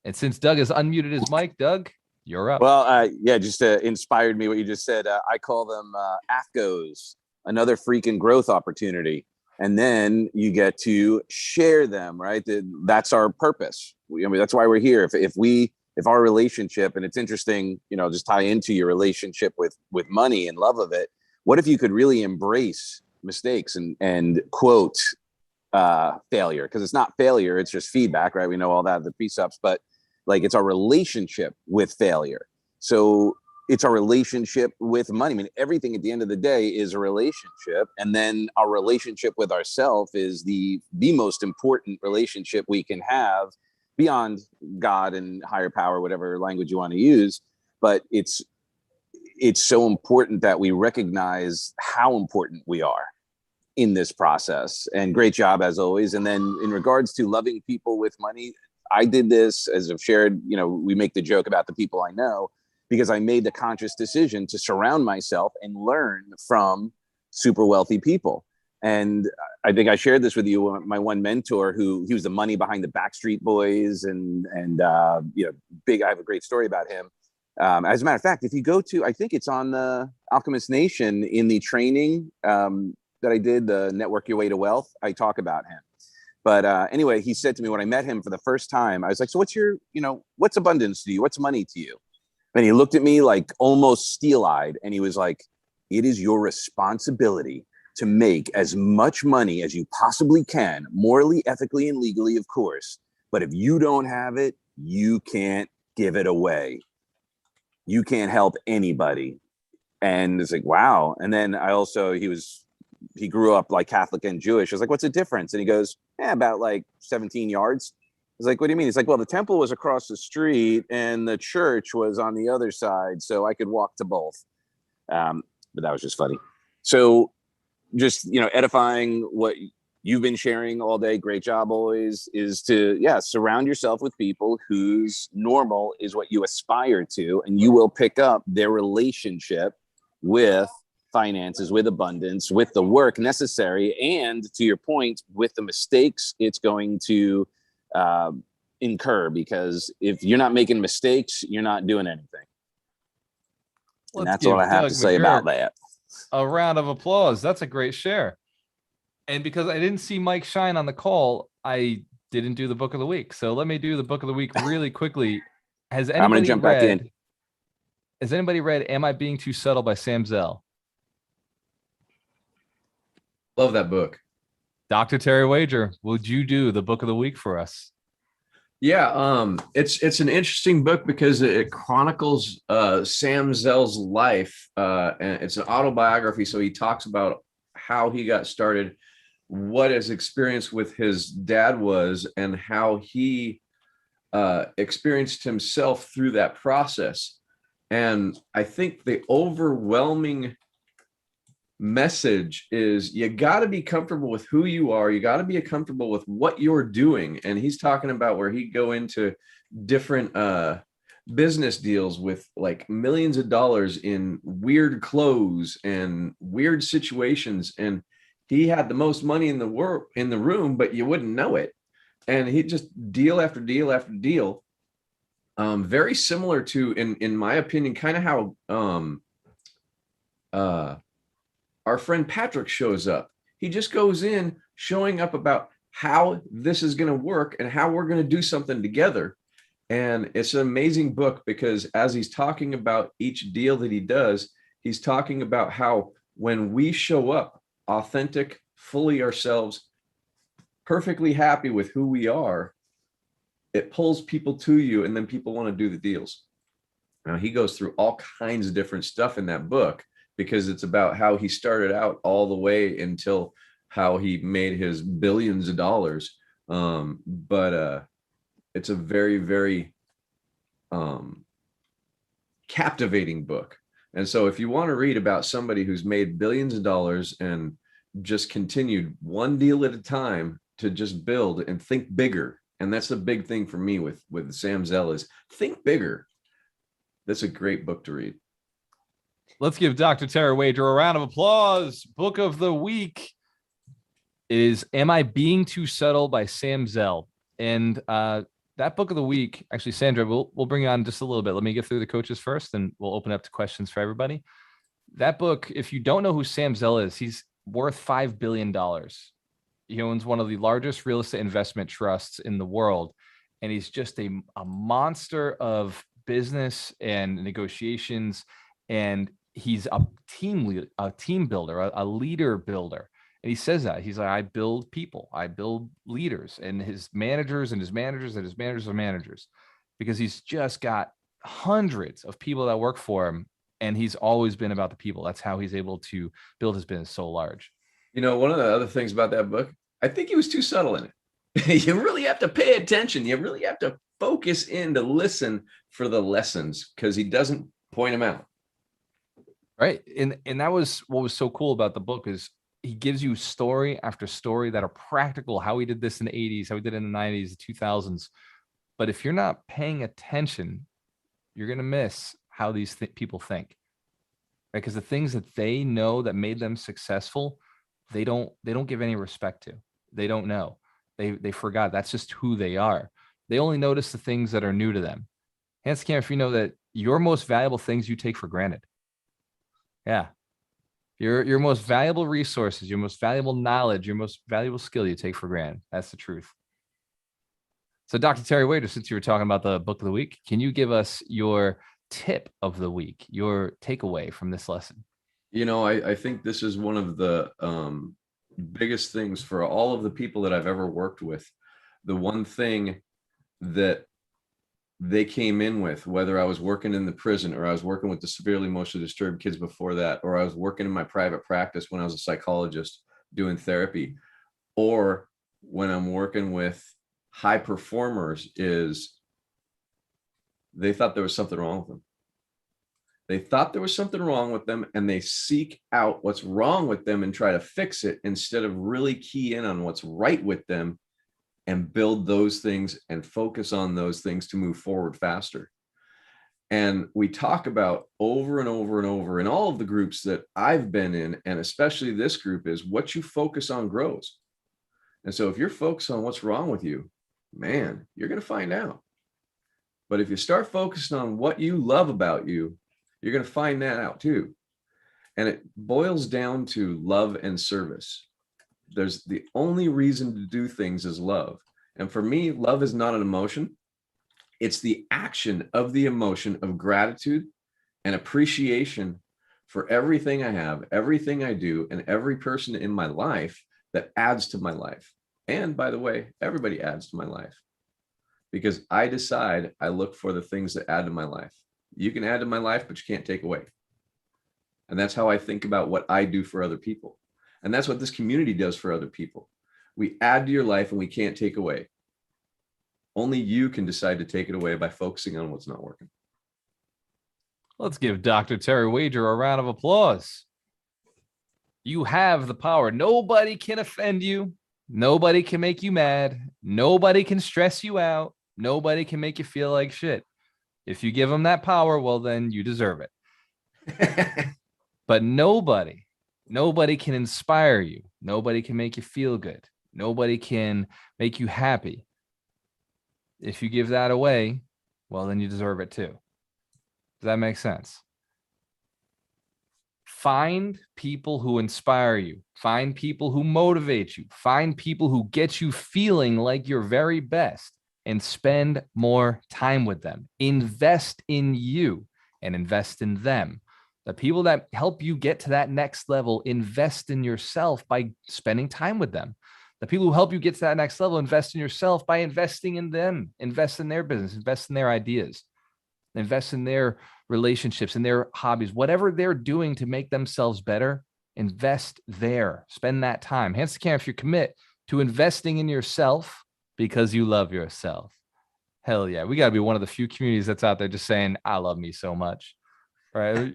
And since Doug has unmuted his mic, Doug, you're up. Well, just inspired me what you just said. I call them AFCOs. Another freaking growth opportunity. And then you get to share them, right? That's our purpose. That's why we're here. If our relationship, and it's interesting, just tie into your relationship with money and love of it. What if you could really embrace mistakes and quote failure? Because it's not failure, it's just feedback, right? We know all that, the precepts, but like it's our relationship with failure. So it's our relationship with money. I mean, everything at the end of the day is a relationship. And then our relationship with ourselves is the most important relationship we can have beyond God and higher power, whatever language you want to use. But it's so important that we recognize how important we are in this process. And great job as always. And then in regards to loving people with money, I did this, as I've shared, we make the joke about the people I know, because I made the conscious decision to surround myself and learn from super wealthy people. And I think I shared this with you, my one mentor, he was the money behind the Backstreet Boys and big. I have a great story about him. As a matter of fact, if you go to, I think it's on the Alchemist Nation in the training, that I did, the Network Your Way to Wealth, I talk about him. But anyway, he said to me when I met him for the first time, I was like, so what's your, what's abundance to you? What's money to you? And he looked at me like almost steel-eyed, and he was like, it is your responsibility to make as much money as you possibly can, morally, ethically, and legally, of course. But if you don't have it, you can't give it away. You can't help anybody. And it's like, wow. And then he grew up like Catholic and Jewish. I was like, what's the difference? And he goes, about like 17 yards. I was like, what do you mean? He's like, well, the temple was across the street and the church was on the other side, so I could walk to both. But that was just funny. So just, edifying what you've been sharing all day. Great job always, is to, surround yourself with people whose normal is what you aspire to, and you will pick up their relationship with finances, with abundance, with the work necessary, and to your point, with the mistakes it's going to incur, because if you're not making mistakes, you're not doing anything. And that's all I have to say about that. A round of applause. That's a great share. And because I didn't see Mike shine on the call, I didn't do the book of the week. So let me do the book of the week really quickly. I'm going to jump back in. Has anybody read Am I Being Too Subtle by Sam Zell? Love that book. Dr. Terry Wager, would you do the book of the week for us? Yeah, it's an interesting book because it chronicles Sam Zell's life, and it's an autobiography. So he talks about how he got started, what his experience with his dad was, and how he experienced himself through that process. And I think the overwhelming message is you got to be comfortable with who you are. You got to be comfortable with what you're doing. And he's talking about where he'd go into different business deals with like millions of dollars in weird clothes and weird situations. And he had the most money in the world in the room, but you wouldn't know it. And he just deal after deal after deal. Very similar to, in my opinion, kind of how our friend Patrick shows up. He just goes in showing up about how this is going to work and how we're going to do something together. And it's an amazing book because as he's talking about each deal that he does, he's talking about how when we show up authentic, fully ourselves, perfectly happy with who we are, it pulls people to you, and then people want to do the deals. Now, he goes through all kinds of different stuff in that book, because it's about how he started out all the way until how he made his billions of dollars. But it's a very, very captivating book. And so if you want to read about somebody who's made billions of dollars and just continued one deal at a time to just build and think bigger, and that's the big thing for me with Sam Zell is think bigger. That's a great book to read. Let's give Dr. Terry Wager a round of applause. Book of the week is Am I Being Too Subtle by Sam Zell. And that book of the week, actually, Sandra, we'll bring you on just a little bit. Let me get through the coaches first, and we'll open up to questions for everybody. That book, if you don't know who Sam Zell is, he's worth $5 billion. He owns one of the largest real estate investment trusts in the world. And he's just a monster of business and negotiations. And he's a team builder, a leader builder. And he says that he's like, I build people, I build leaders, and his managers and his managers and his managers are managers, because he's just got hundreds of people that work for him. And he's always been about the people. That's how he's able to build his business so large. You know, one of the other things about that book, I think he was too subtle in it. You really have to pay attention. You really have to focus in to listen for the lessons, because he doesn't point them out. Right. And that was what was so cool about the book, is he gives you story after story that are practical, how he did this in the 80s, how he did it in the 90s, the 2000s. But if you're not paying attention, you're going to miss how these people think. Right? Because the things that they know that made them successful, they don't give any respect to. They don't know. They forgot. That's just who they are. They only notice the things that are new to them. Hence, Cam, if you know that your most valuable things you take for granted. Yeah. Your most valuable resources, your most valuable knowledge, your most valuable skill you take for granted. That's the truth. So Dr. Terry Wader, since you were talking about the book of the week, can you give us your tip of the week, your takeaway from this lesson? You know, I think this is one of the biggest things for all of the people that I've ever worked with. The one thing that they came in with, whether I was working in the prison or I was working with the severely emotionally disturbed kids before that, or I was working in my private practice when I was a psychologist doing therapy, or when I'm working with high performers, is they thought there was something wrong with them. They thought there was something wrong with them, and they seek out what's wrong with them and try to fix it instead of really key in on what's right with them and build those things and focus on those things to move forward faster. And we talk about over and over and over in all of the groups that I've been in, and especially this group, is what you focus on grows. And so if you're focused on what's wrong with you, man, you're going to find out. But if you start focusing on what you love about you, you're going to find that out too. And it boils down to love and service. There's the only reason to do things is love. And for me, love is not an emotion. It's the action of the emotion of gratitude and appreciation for everything I have, everything I do, and every person in my life that adds to my life. And by the way, everybody adds to my life, because I decide I look for the things that add to my life. You can add to my life, but you can't take away. And that's how I think about what I do for other people. And that's what this community does for other people. We add to your life and we can't take away. Only you can decide to take it away by focusing on what's not working. Let's give Dr. Terry Wager a round of applause. You have the power. Nobody can offend you. Nobody can make you mad. Nobody can stress you out. Nobody can make you feel like shit. If you give them that power, well, then you deserve it. But nobody can inspire you. Nobody can make you feel good. Nobody can make you happy. If you give that away, well, then you deserve it too. Does that make sense? Find people who inspire you. Find people who motivate you. Find people who get you feeling like your very best, and spend more time with them. Invest in you and invest in them. The people that help you get to that next level, invest in yourself by spending time with them. The people who help you get to that next level, invest in yourself by investing in them. Invest in their business, invest in their ideas, invest in their relationships and their hobbies, whatever they're doing to make themselves better, invest there. Spend that time. Hence the camera, if you commit to investing in yourself because you love yourself. Hell yeah. We got to be one of the few communities that's out there just saying, I love me so much. Right?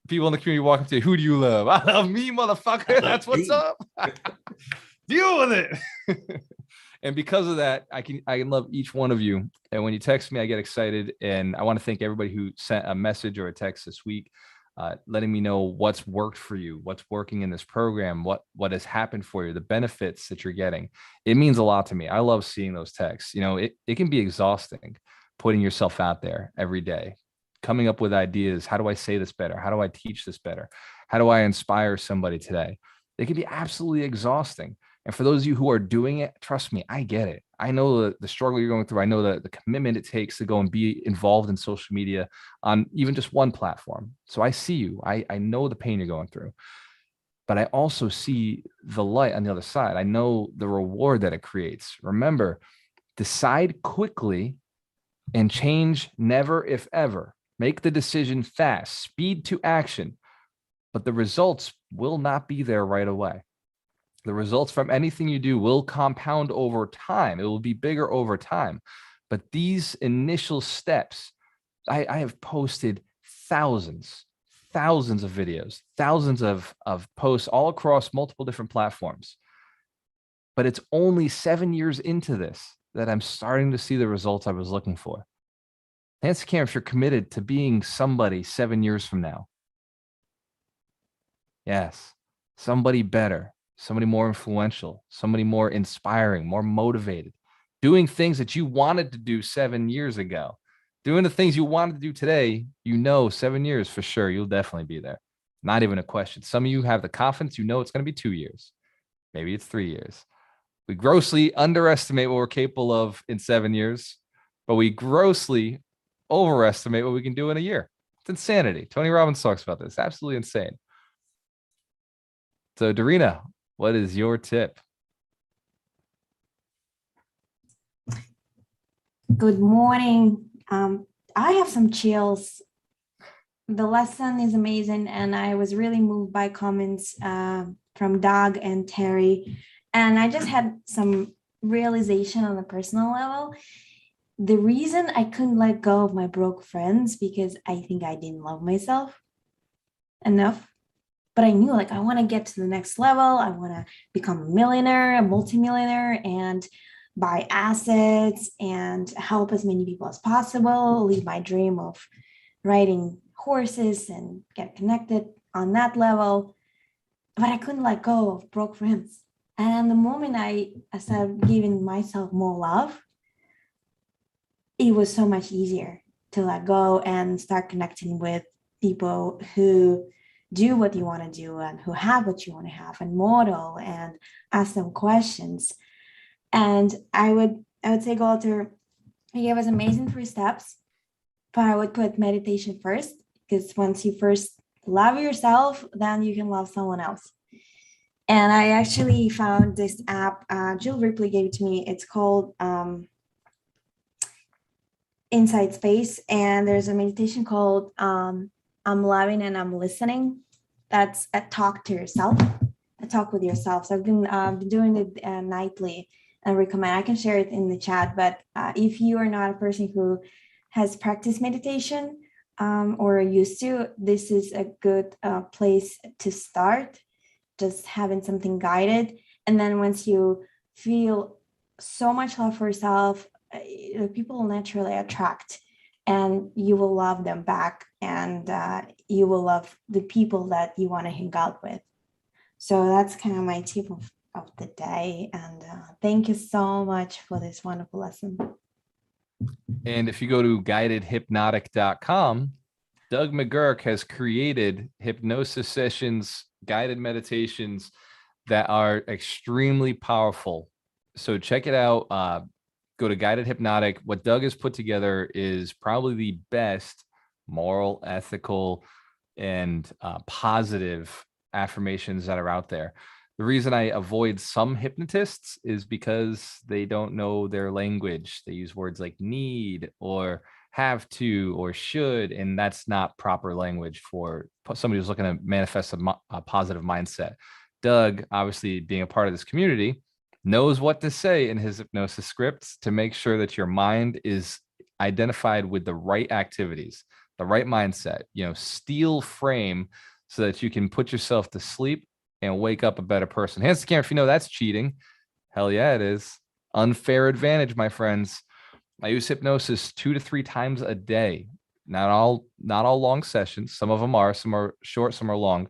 People in the community walk up to you, who do you love? I love me, motherfucker. That's what's up. Deal with it. And because of that, I can love each one of you. And when you text me, I get excited. And I want to thank everybody who sent a message or a text this week, letting me know what's worked for you, what's working in this program, what has happened for you, the benefits that you're getting. It means a lot to me. I love seeing those texts. You know, it can be exhausting putting yourself out there every day, coming up with ideas. How do I say this better? How do I teach this better? How do I inspire somebody today? It can be absolutely exhausting. And for those of you who are doing it, trust me, I get it. I know the struggle you're going through. I know the commitment it takes to go and be involved in social media on even just one platform. So I see you. I know the pain you're going through. But I also see the light on the other side. I know the reward that it creates. Remember, decide quickly and change never, if ever. Make the decision fast, speed to action. But the results will not be there right away. The results from anything you do will compound over time. It will be bigger over time. But these initial steps, I have posted thousands of videos, thousands of posts all across multiple different platforms. But it's only 7 years into this that I'm starting to see the results I was looking for. Nancy Cam, if you're committed to being somebody 7 years from now, yes, somebody better, somebody more influential, somebody more inspiring, more motivated, doing things that you wanted to do 7 years ago, doing the things you wanted to do today, 7 years for sure, you'll definitely be there. Not even a question. Some of you have the confidence, you know it's going to be 2 years. Maybe it's 3 years. We grossly underestimate what we're capable of in 7 years, but we grossly overestimate what we can do in a year. It's insanity. Tony Robbins talks about this. Absolutely insane. So, Darina, what is your tip? Good morning. I have some chills. The lesson is amazing, and I was really moved by comments from Doug and Terry. And I just had some realization on a personal level. The reason I couldn't let go of my broke friends, because I think I didn't love myself enough. But I knew, like, I want to get to the next level. I want to become a millionaire, a multimillionaire, and buy assets and help as many people as possible, live my dream of riding horses and get connected on that level. But I couldn't let go of broke friends. And the moment I started giving myself more love, it was so much easier to let go and start connecting with people who do what you want to do and who have what you want to have, and model and ask them questions. And I would say, Gualter, he gave us amazing 3 steps, but I would put meditation first, because once you first love yourself, then you can love someone else. And I actually found this app, Jill Ripley gave it to me. It's called Inside Space. And there's a meditation called I'm Loving and I'm Listening. That's a talk to yourself, a talk with yourself. So I've been doing it nightly, and recommend. I can share it in the chat, but if you are not a person who has practiced meditation or used to, this is a good place to start, just having something guided. And then once you feel so much love for yourself, people will naturally attract, and you will love them back, and you will love the people that you want to hang out with. So that's kind of my tip of the day. And thank you so much for this wonderful lesson. And if you go to guidedhypnotic.com, Doug McGurk has created hypnosis sessions, guided meditations that are extremely powerful. So check it out. Go to Guided Hypnotic. What Doug has put together is probably the best moral, ethical, and positive affirmations that are out there. The reason I avoid some hypnotists is because they don't know their language. They use words like need or have to or should, and that's not proper language for somebody who's looking to manifest a positive mindset. Doug, obviously being a part of this community, knows what to say in his hypnosis scripts to make sure that your mind is identified with the right activities, the right mindset, steel frame, so that you can put yourself to sleep and wake up a better person. Hands to camera if you know that's cheating. Hell yeah, it is. Unfair advantage, my friends. I use hypnosis 2 to 3 times a day. Not all long sessions. Some of them are, some are short, some are long,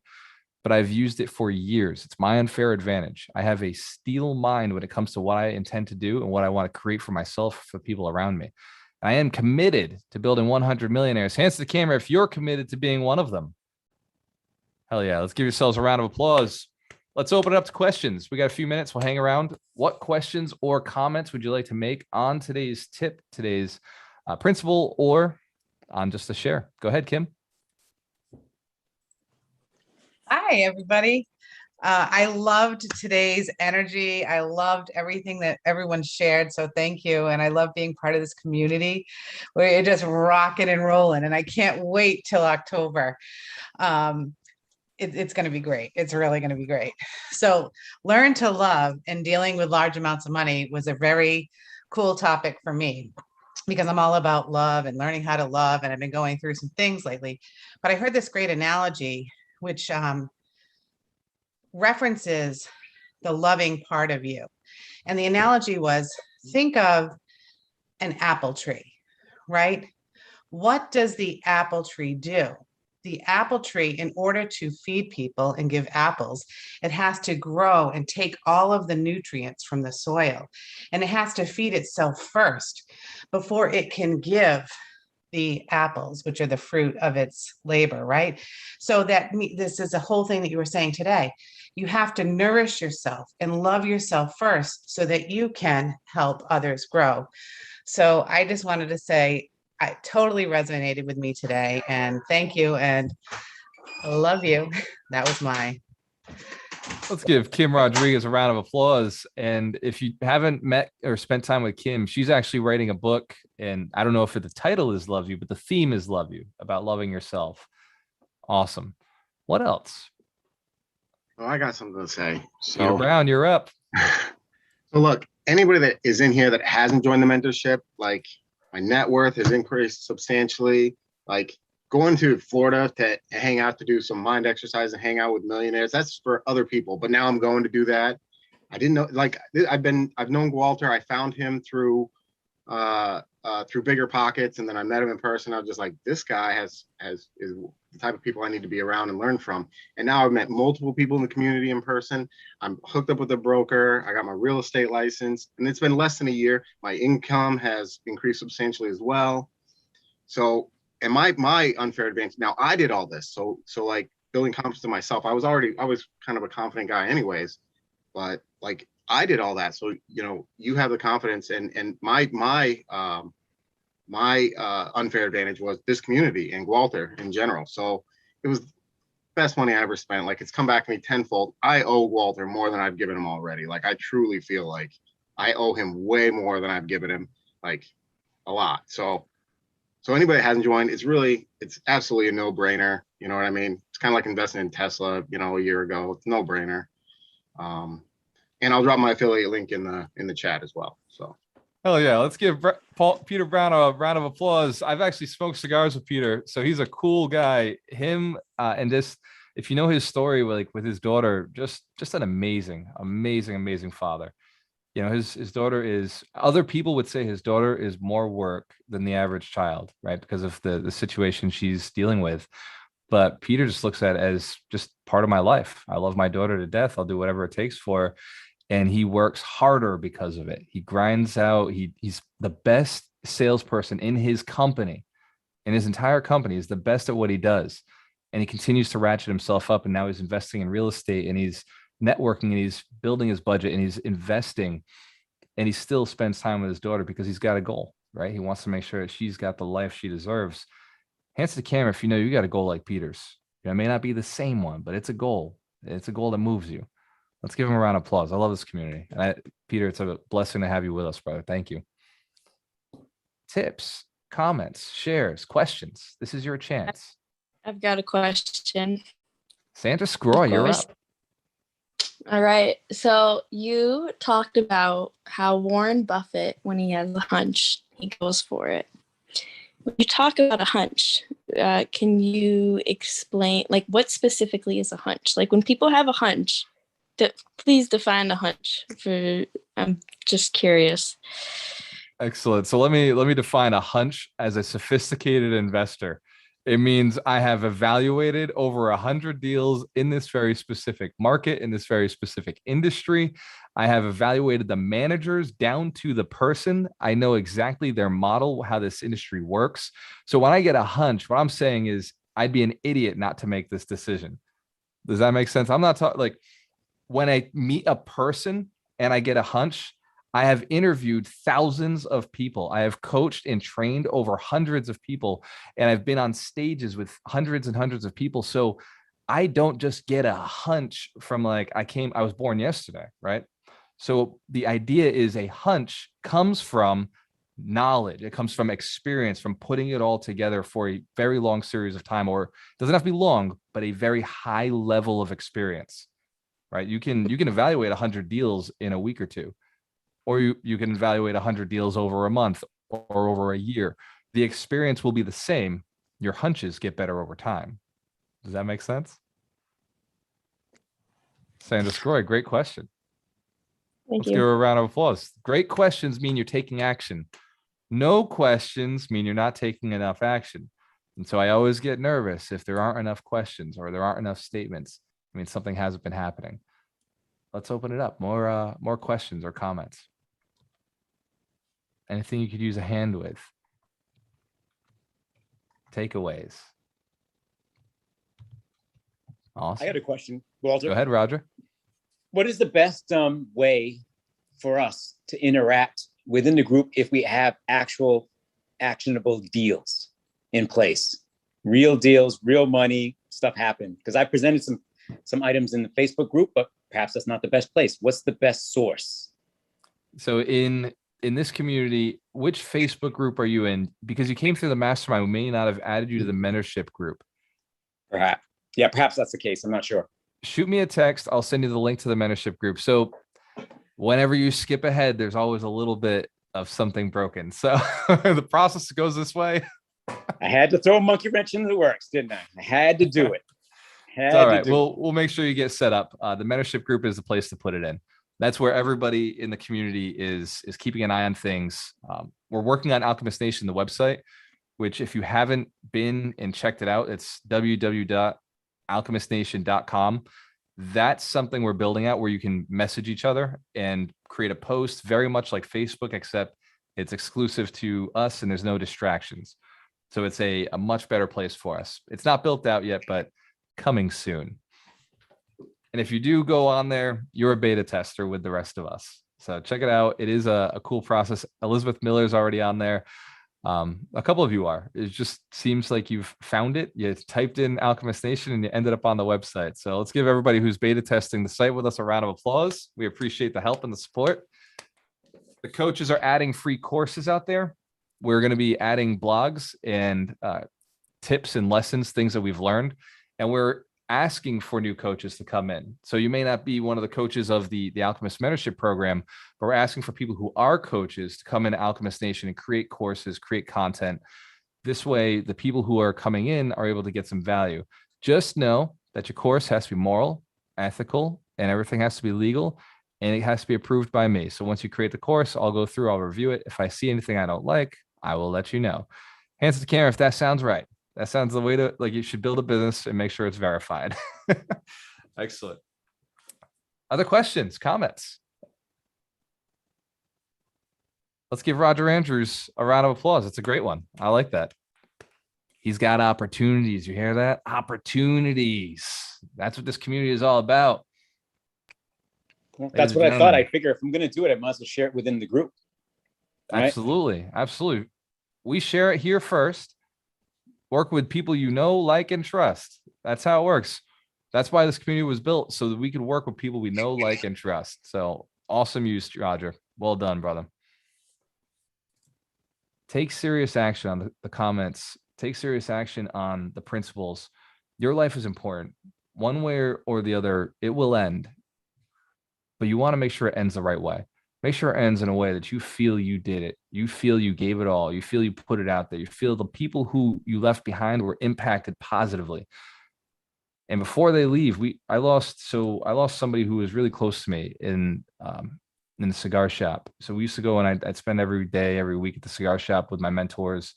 but I've used it for years. It's my unfair advantage. I have a steel mind when it comes to what I intend to do and what I want to create for myself, for people around me. I am committed to building 100 millionaires. Hands to the camera if you're committed to being one of them. Hell yeah. Let's give yourselves a round of applause. Let's open it up to questions. We got a few minutes. We'll hang around. What questions or comments would you like to make on today's tip, today's principle, or on just a share? Go ahead, Kim. Hi, everybody. I loved today's energy. I loved everything that everyone shared. So thank you. And I love being part of this community where you're just rocking and rolling. And I can't wait till October. It's going to be great. It's really going to be great. So learn to love and dealing with large amounts of money was a very cool topic for me, because I'm all about love and learning how to love. And I've been going through some things lately, but I heard this great analogy, which references the loving part of you. And the analogy was, think of an apple tree, right? What does the apple tree do? The apple tree, in order to feed people and give apples, it has to grow and take all of the nutrients from the soil. And it has to feed itself first before it can give the apples, which are the fruit of its labor, right? So this is a whole thing that you were saying today. You have to nourish yourself and love yourself first so that you can help others grow. So I just wanted to say, I totally resonated with me today, and thank you, and I love you. That was my. Let's give Kim Rodriguez a round of applause. And if you haven't met or spent time with Kim, she's actually writing a book. And I don't know if the title is Love You, but the theme is Love You, about loving yourself. Awesome. What else? Well, I got something to say. Peter So, Brown, you're up. so look, anybody that is in here that hasn't joined the mentorship, like my net worth has increased substantially. Like going to Florida to hang out, to do some mind exercise and hang out with millionaires, that's for other people. But now I'm going to do that. I didn't know, like I've known Gualter. I found him through Bigger Pockets, and then I met him in person. I was just like, this guy is the type of people I need to be around and learn from. And now I've met multiple people in the community in person. I'm hooked up with a broker. I got my real estate license, and it's been less than a year. My income has increased substantially as well. So, and my unfair advantage, now I did all this. So like building confidence in myself, I was kind of a confident guy anyways, but like I did all that. So, you know, you have the confidence, and my unfair advantage was this community and Gualter in general. So it was the best money I ever spent. Like, it's come back to me tenfold. I owe Gualter more than I've given him already. Like, I truly feel like I owe him way more than I've given him, like a lot. So anybody that hasn't joined, it's absolutely a no-brainer. You know what I mean? It's kind of like investing in Tesla, you know, a year ago. It's no brainer. And I'll drop my affiliate link in the chat as well. So. Oh yeah, let's give Peter Brown a round of applause. I've actually smoked cigars with Peter, so he's a cool guy. Him and just, if you know his story, with his daughter, just an amazing father. You know, his daughter is, other people would say his daughter is more work than the average child, right? Because of the situation she's dealing with. But Peter just looks at it as just part of my life. I love my daughter to death. I'll do whatever it takes for her. And he works harder because of it. He grinds out. He's the best salesperson in his company, in his entire company. He's the best at what he does. And he continues to ratchet himself up. And now he's investing in real estate, and he's networking, and he's building his budget, and he's investing, and he still spends time with his daughter because he's got a goal, right? He wants to make sure that she's got the life she deserves. Hands to the camera if you know you got a goal like Peter's. You know, it may not be the same one, but it's a goal. It's a goal that moves you. Let's give him a round of applause. I love this community. And Peter, it's a blessing to have you with us, brother. Thank you. Tips, comments, shares, questions. This is your chance. I've got a question. Sandra Scroy, you're up. All right. So you talked about how Warren Buffett, when he has a hunch, he goes for it. When you talk about a hunch, can you explain, like, what specifically is a hunch? Like, when people have a hunch, please define a hunch. I'm just curious. Excellent. So let me define a hunch as a sophisticated investor. It means I have evaluated over 100 deals in this very specific market, in this very specific industry. I have evaluated the managers down to the person. I know exactly their model, how this industry works. So when I get a hunch, what I'm saying is I'd be an idiot not to make this decision. Does that make sense? I'm not talking like, when I meet a person and I get a hunch, I have interviewed thousands of people. I have coached and trained over hundreds of people, and I've been on stages with hundreds and hundreds of people. So I don't just get a hunch from like, I was born yesterday, right? So the idea is a hunch comes from knowledge. It comes from experience, from putting it all together for a very long series of time, or it doesn't have to be long, but a very high level of experience. Right? You can evaluate 100 deals in a week or two, or you can evaluate 100 deals over a month or over a year. The experience will be the same. Your hunches get better over time. Does that make sense? Sandra Scroy, great question. Thank Let's give her a round of applause. Great questions mean you're taking action. No questions mean you're not taking enough action. And so I always get nervous if there aren't enough questions or there aren't enough statements. I mean, something hasn't been happening. Let's open it up. More questions or comments. Anything you could use a hand with. takeaways. I Awesome. got a question, Walter. Go ahead, Roger. What is the best way for us to interact within the group if we have actual actionable deals in place? Real deals, real money, stuff happened. Because I presented some items in the Facebook group, but perhaps that's not the best place. What's the best source? So in this community, which Facebook group are you in? Because you came through the mastermind, we may not have added you to the mentorship group. Perhaps. Yeah, perhaps that's the case. I'm not sure. Shoot me a text. I'll send you the link to the mentorship group. So whenever you skip ahead, there's always a little bit of something broken. So the process goes this way. I had to throw a monkey wrench into the works, didn't I? I had to do it. It's all right. We'll make sure you get set up. The mentorship group is the place to put it in. That's where everybody in the community is keeping an eye on things. We're working on Alchemist Nation, the website, which if you haven't been and checked it out, it's www.alchemistnation.com. That's something we're building out where you can message each other and create a post very much like Facebook, except it's exclusive to us and there's no distractions. So it's a much better place for us. It's not built out yet, but coming soon. And if you do go on there, you're a beta tester with the rest of us. So check it out. It is a cool process. Elizabeth Miller's already on there. A couple of you are. It just seems like you've found it. You typed in Alchemist Nation and you ended up on the website. So let's give everybody who's beta testing the site with us a round of applause. We appreciate the help and the support. The coaches are adding free courses out there. We're going to be adding blogs and tips and lessons, things that we've learned. And we're asking for new coaches to come in. So you may not be one of the coaches of the Alchemist Mentorship Program, but we're asking for people who are coaches to come into Alchemist Nation and create courses, create content. This way, the people who are coming in are able to get some value. Just know that your course has to be moral, ethical, and everything has to be legal, and it has to be approved by me. So once you create the course, I'll go through, I'll review it. If I see anything I don't like, I will let you know. Hands to the camera if that sounds right. That sounds the way to, like, you should build a business and make sure it's verified. Excellent. Other questions, comments? Let's give Roger Andrews a round of applause. It's a great one. I like that. He's got opportunities. You hear that? Opportunities. That's what this community is all about. Well, that's what I thought. I figure if I'm going to do it, I might as well share it within the group. Absolutely. Absolutely. We share it here first. Work with people you know, like, and trust. That's how it works. That's why this community was built, so that we could work with people we know, like, and trust. So awesome use, Roger. Well done, brother. Take serious action on the comments. Take serious action on the principles. Your life is important. One way or the other, it will end. But you want to make sure it ends the right way. Make sure it ends in a way that you feel you did it. You feel you gave it all. You feel you put it out there. You feel the people who you left behind were impacted positively. And before they leave, I lost somebody who was really close to me in the cigar shop. So we used to go and I'd spend every day, every week at the cigar shop with my mentors.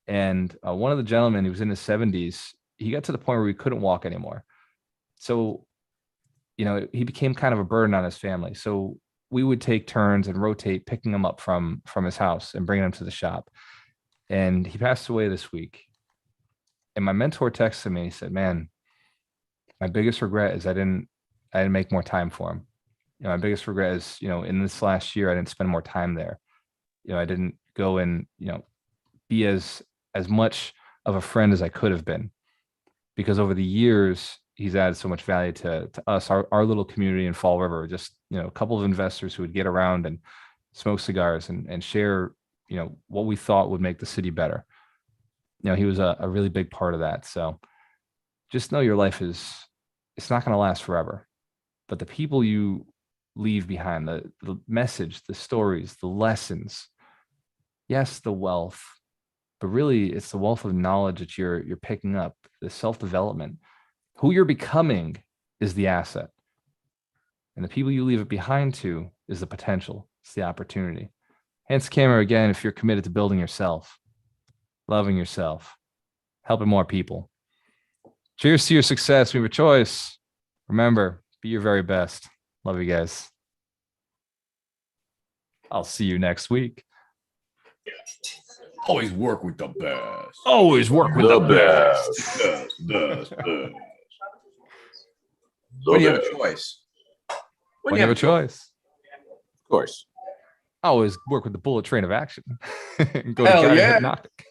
And one of the gentlemen, who was in his 70s, he got to the point where he couldn't walk anymore. So, he became kind of a burden on his family. So we would take turns and rotate picking him up from his house and bringing him to the shop. And he passed away this week. And my mentor texted me and he said, man, my biggest regret is I didn't make more time for him. My biggest regret is, in this last year, I didn't spend more time there. I didn't go and, be as much of a friend as I could have been, because over the years, he's added so much value to us, our little community in Fall River. Just, a couple of investors who would get around and smoke cigars and share, what we thought would make the city better. He was a really big part of that. So just know your life it's not going to last forever, but the people you leave behind, the message, the stories, the lessons, yes, the wealth, but really it's the wealth of knowledge that you're picking up, the self-development. Who you're becoming is the asset. And the people you leave it behind to is the potential. It's the opportunity. Hands to camera again if you're committed to building yourself, loving yourself, helping more people. Cheers to your success. We have a choice. Remember, be your very best. Love you guys. I'll see you next week. Always work with the best. Always work with the best. Best. When you have a choice. When you have a choice. Of course. Always work with the bullet train of action. Go Hell to Guided yeah. Hypnotic.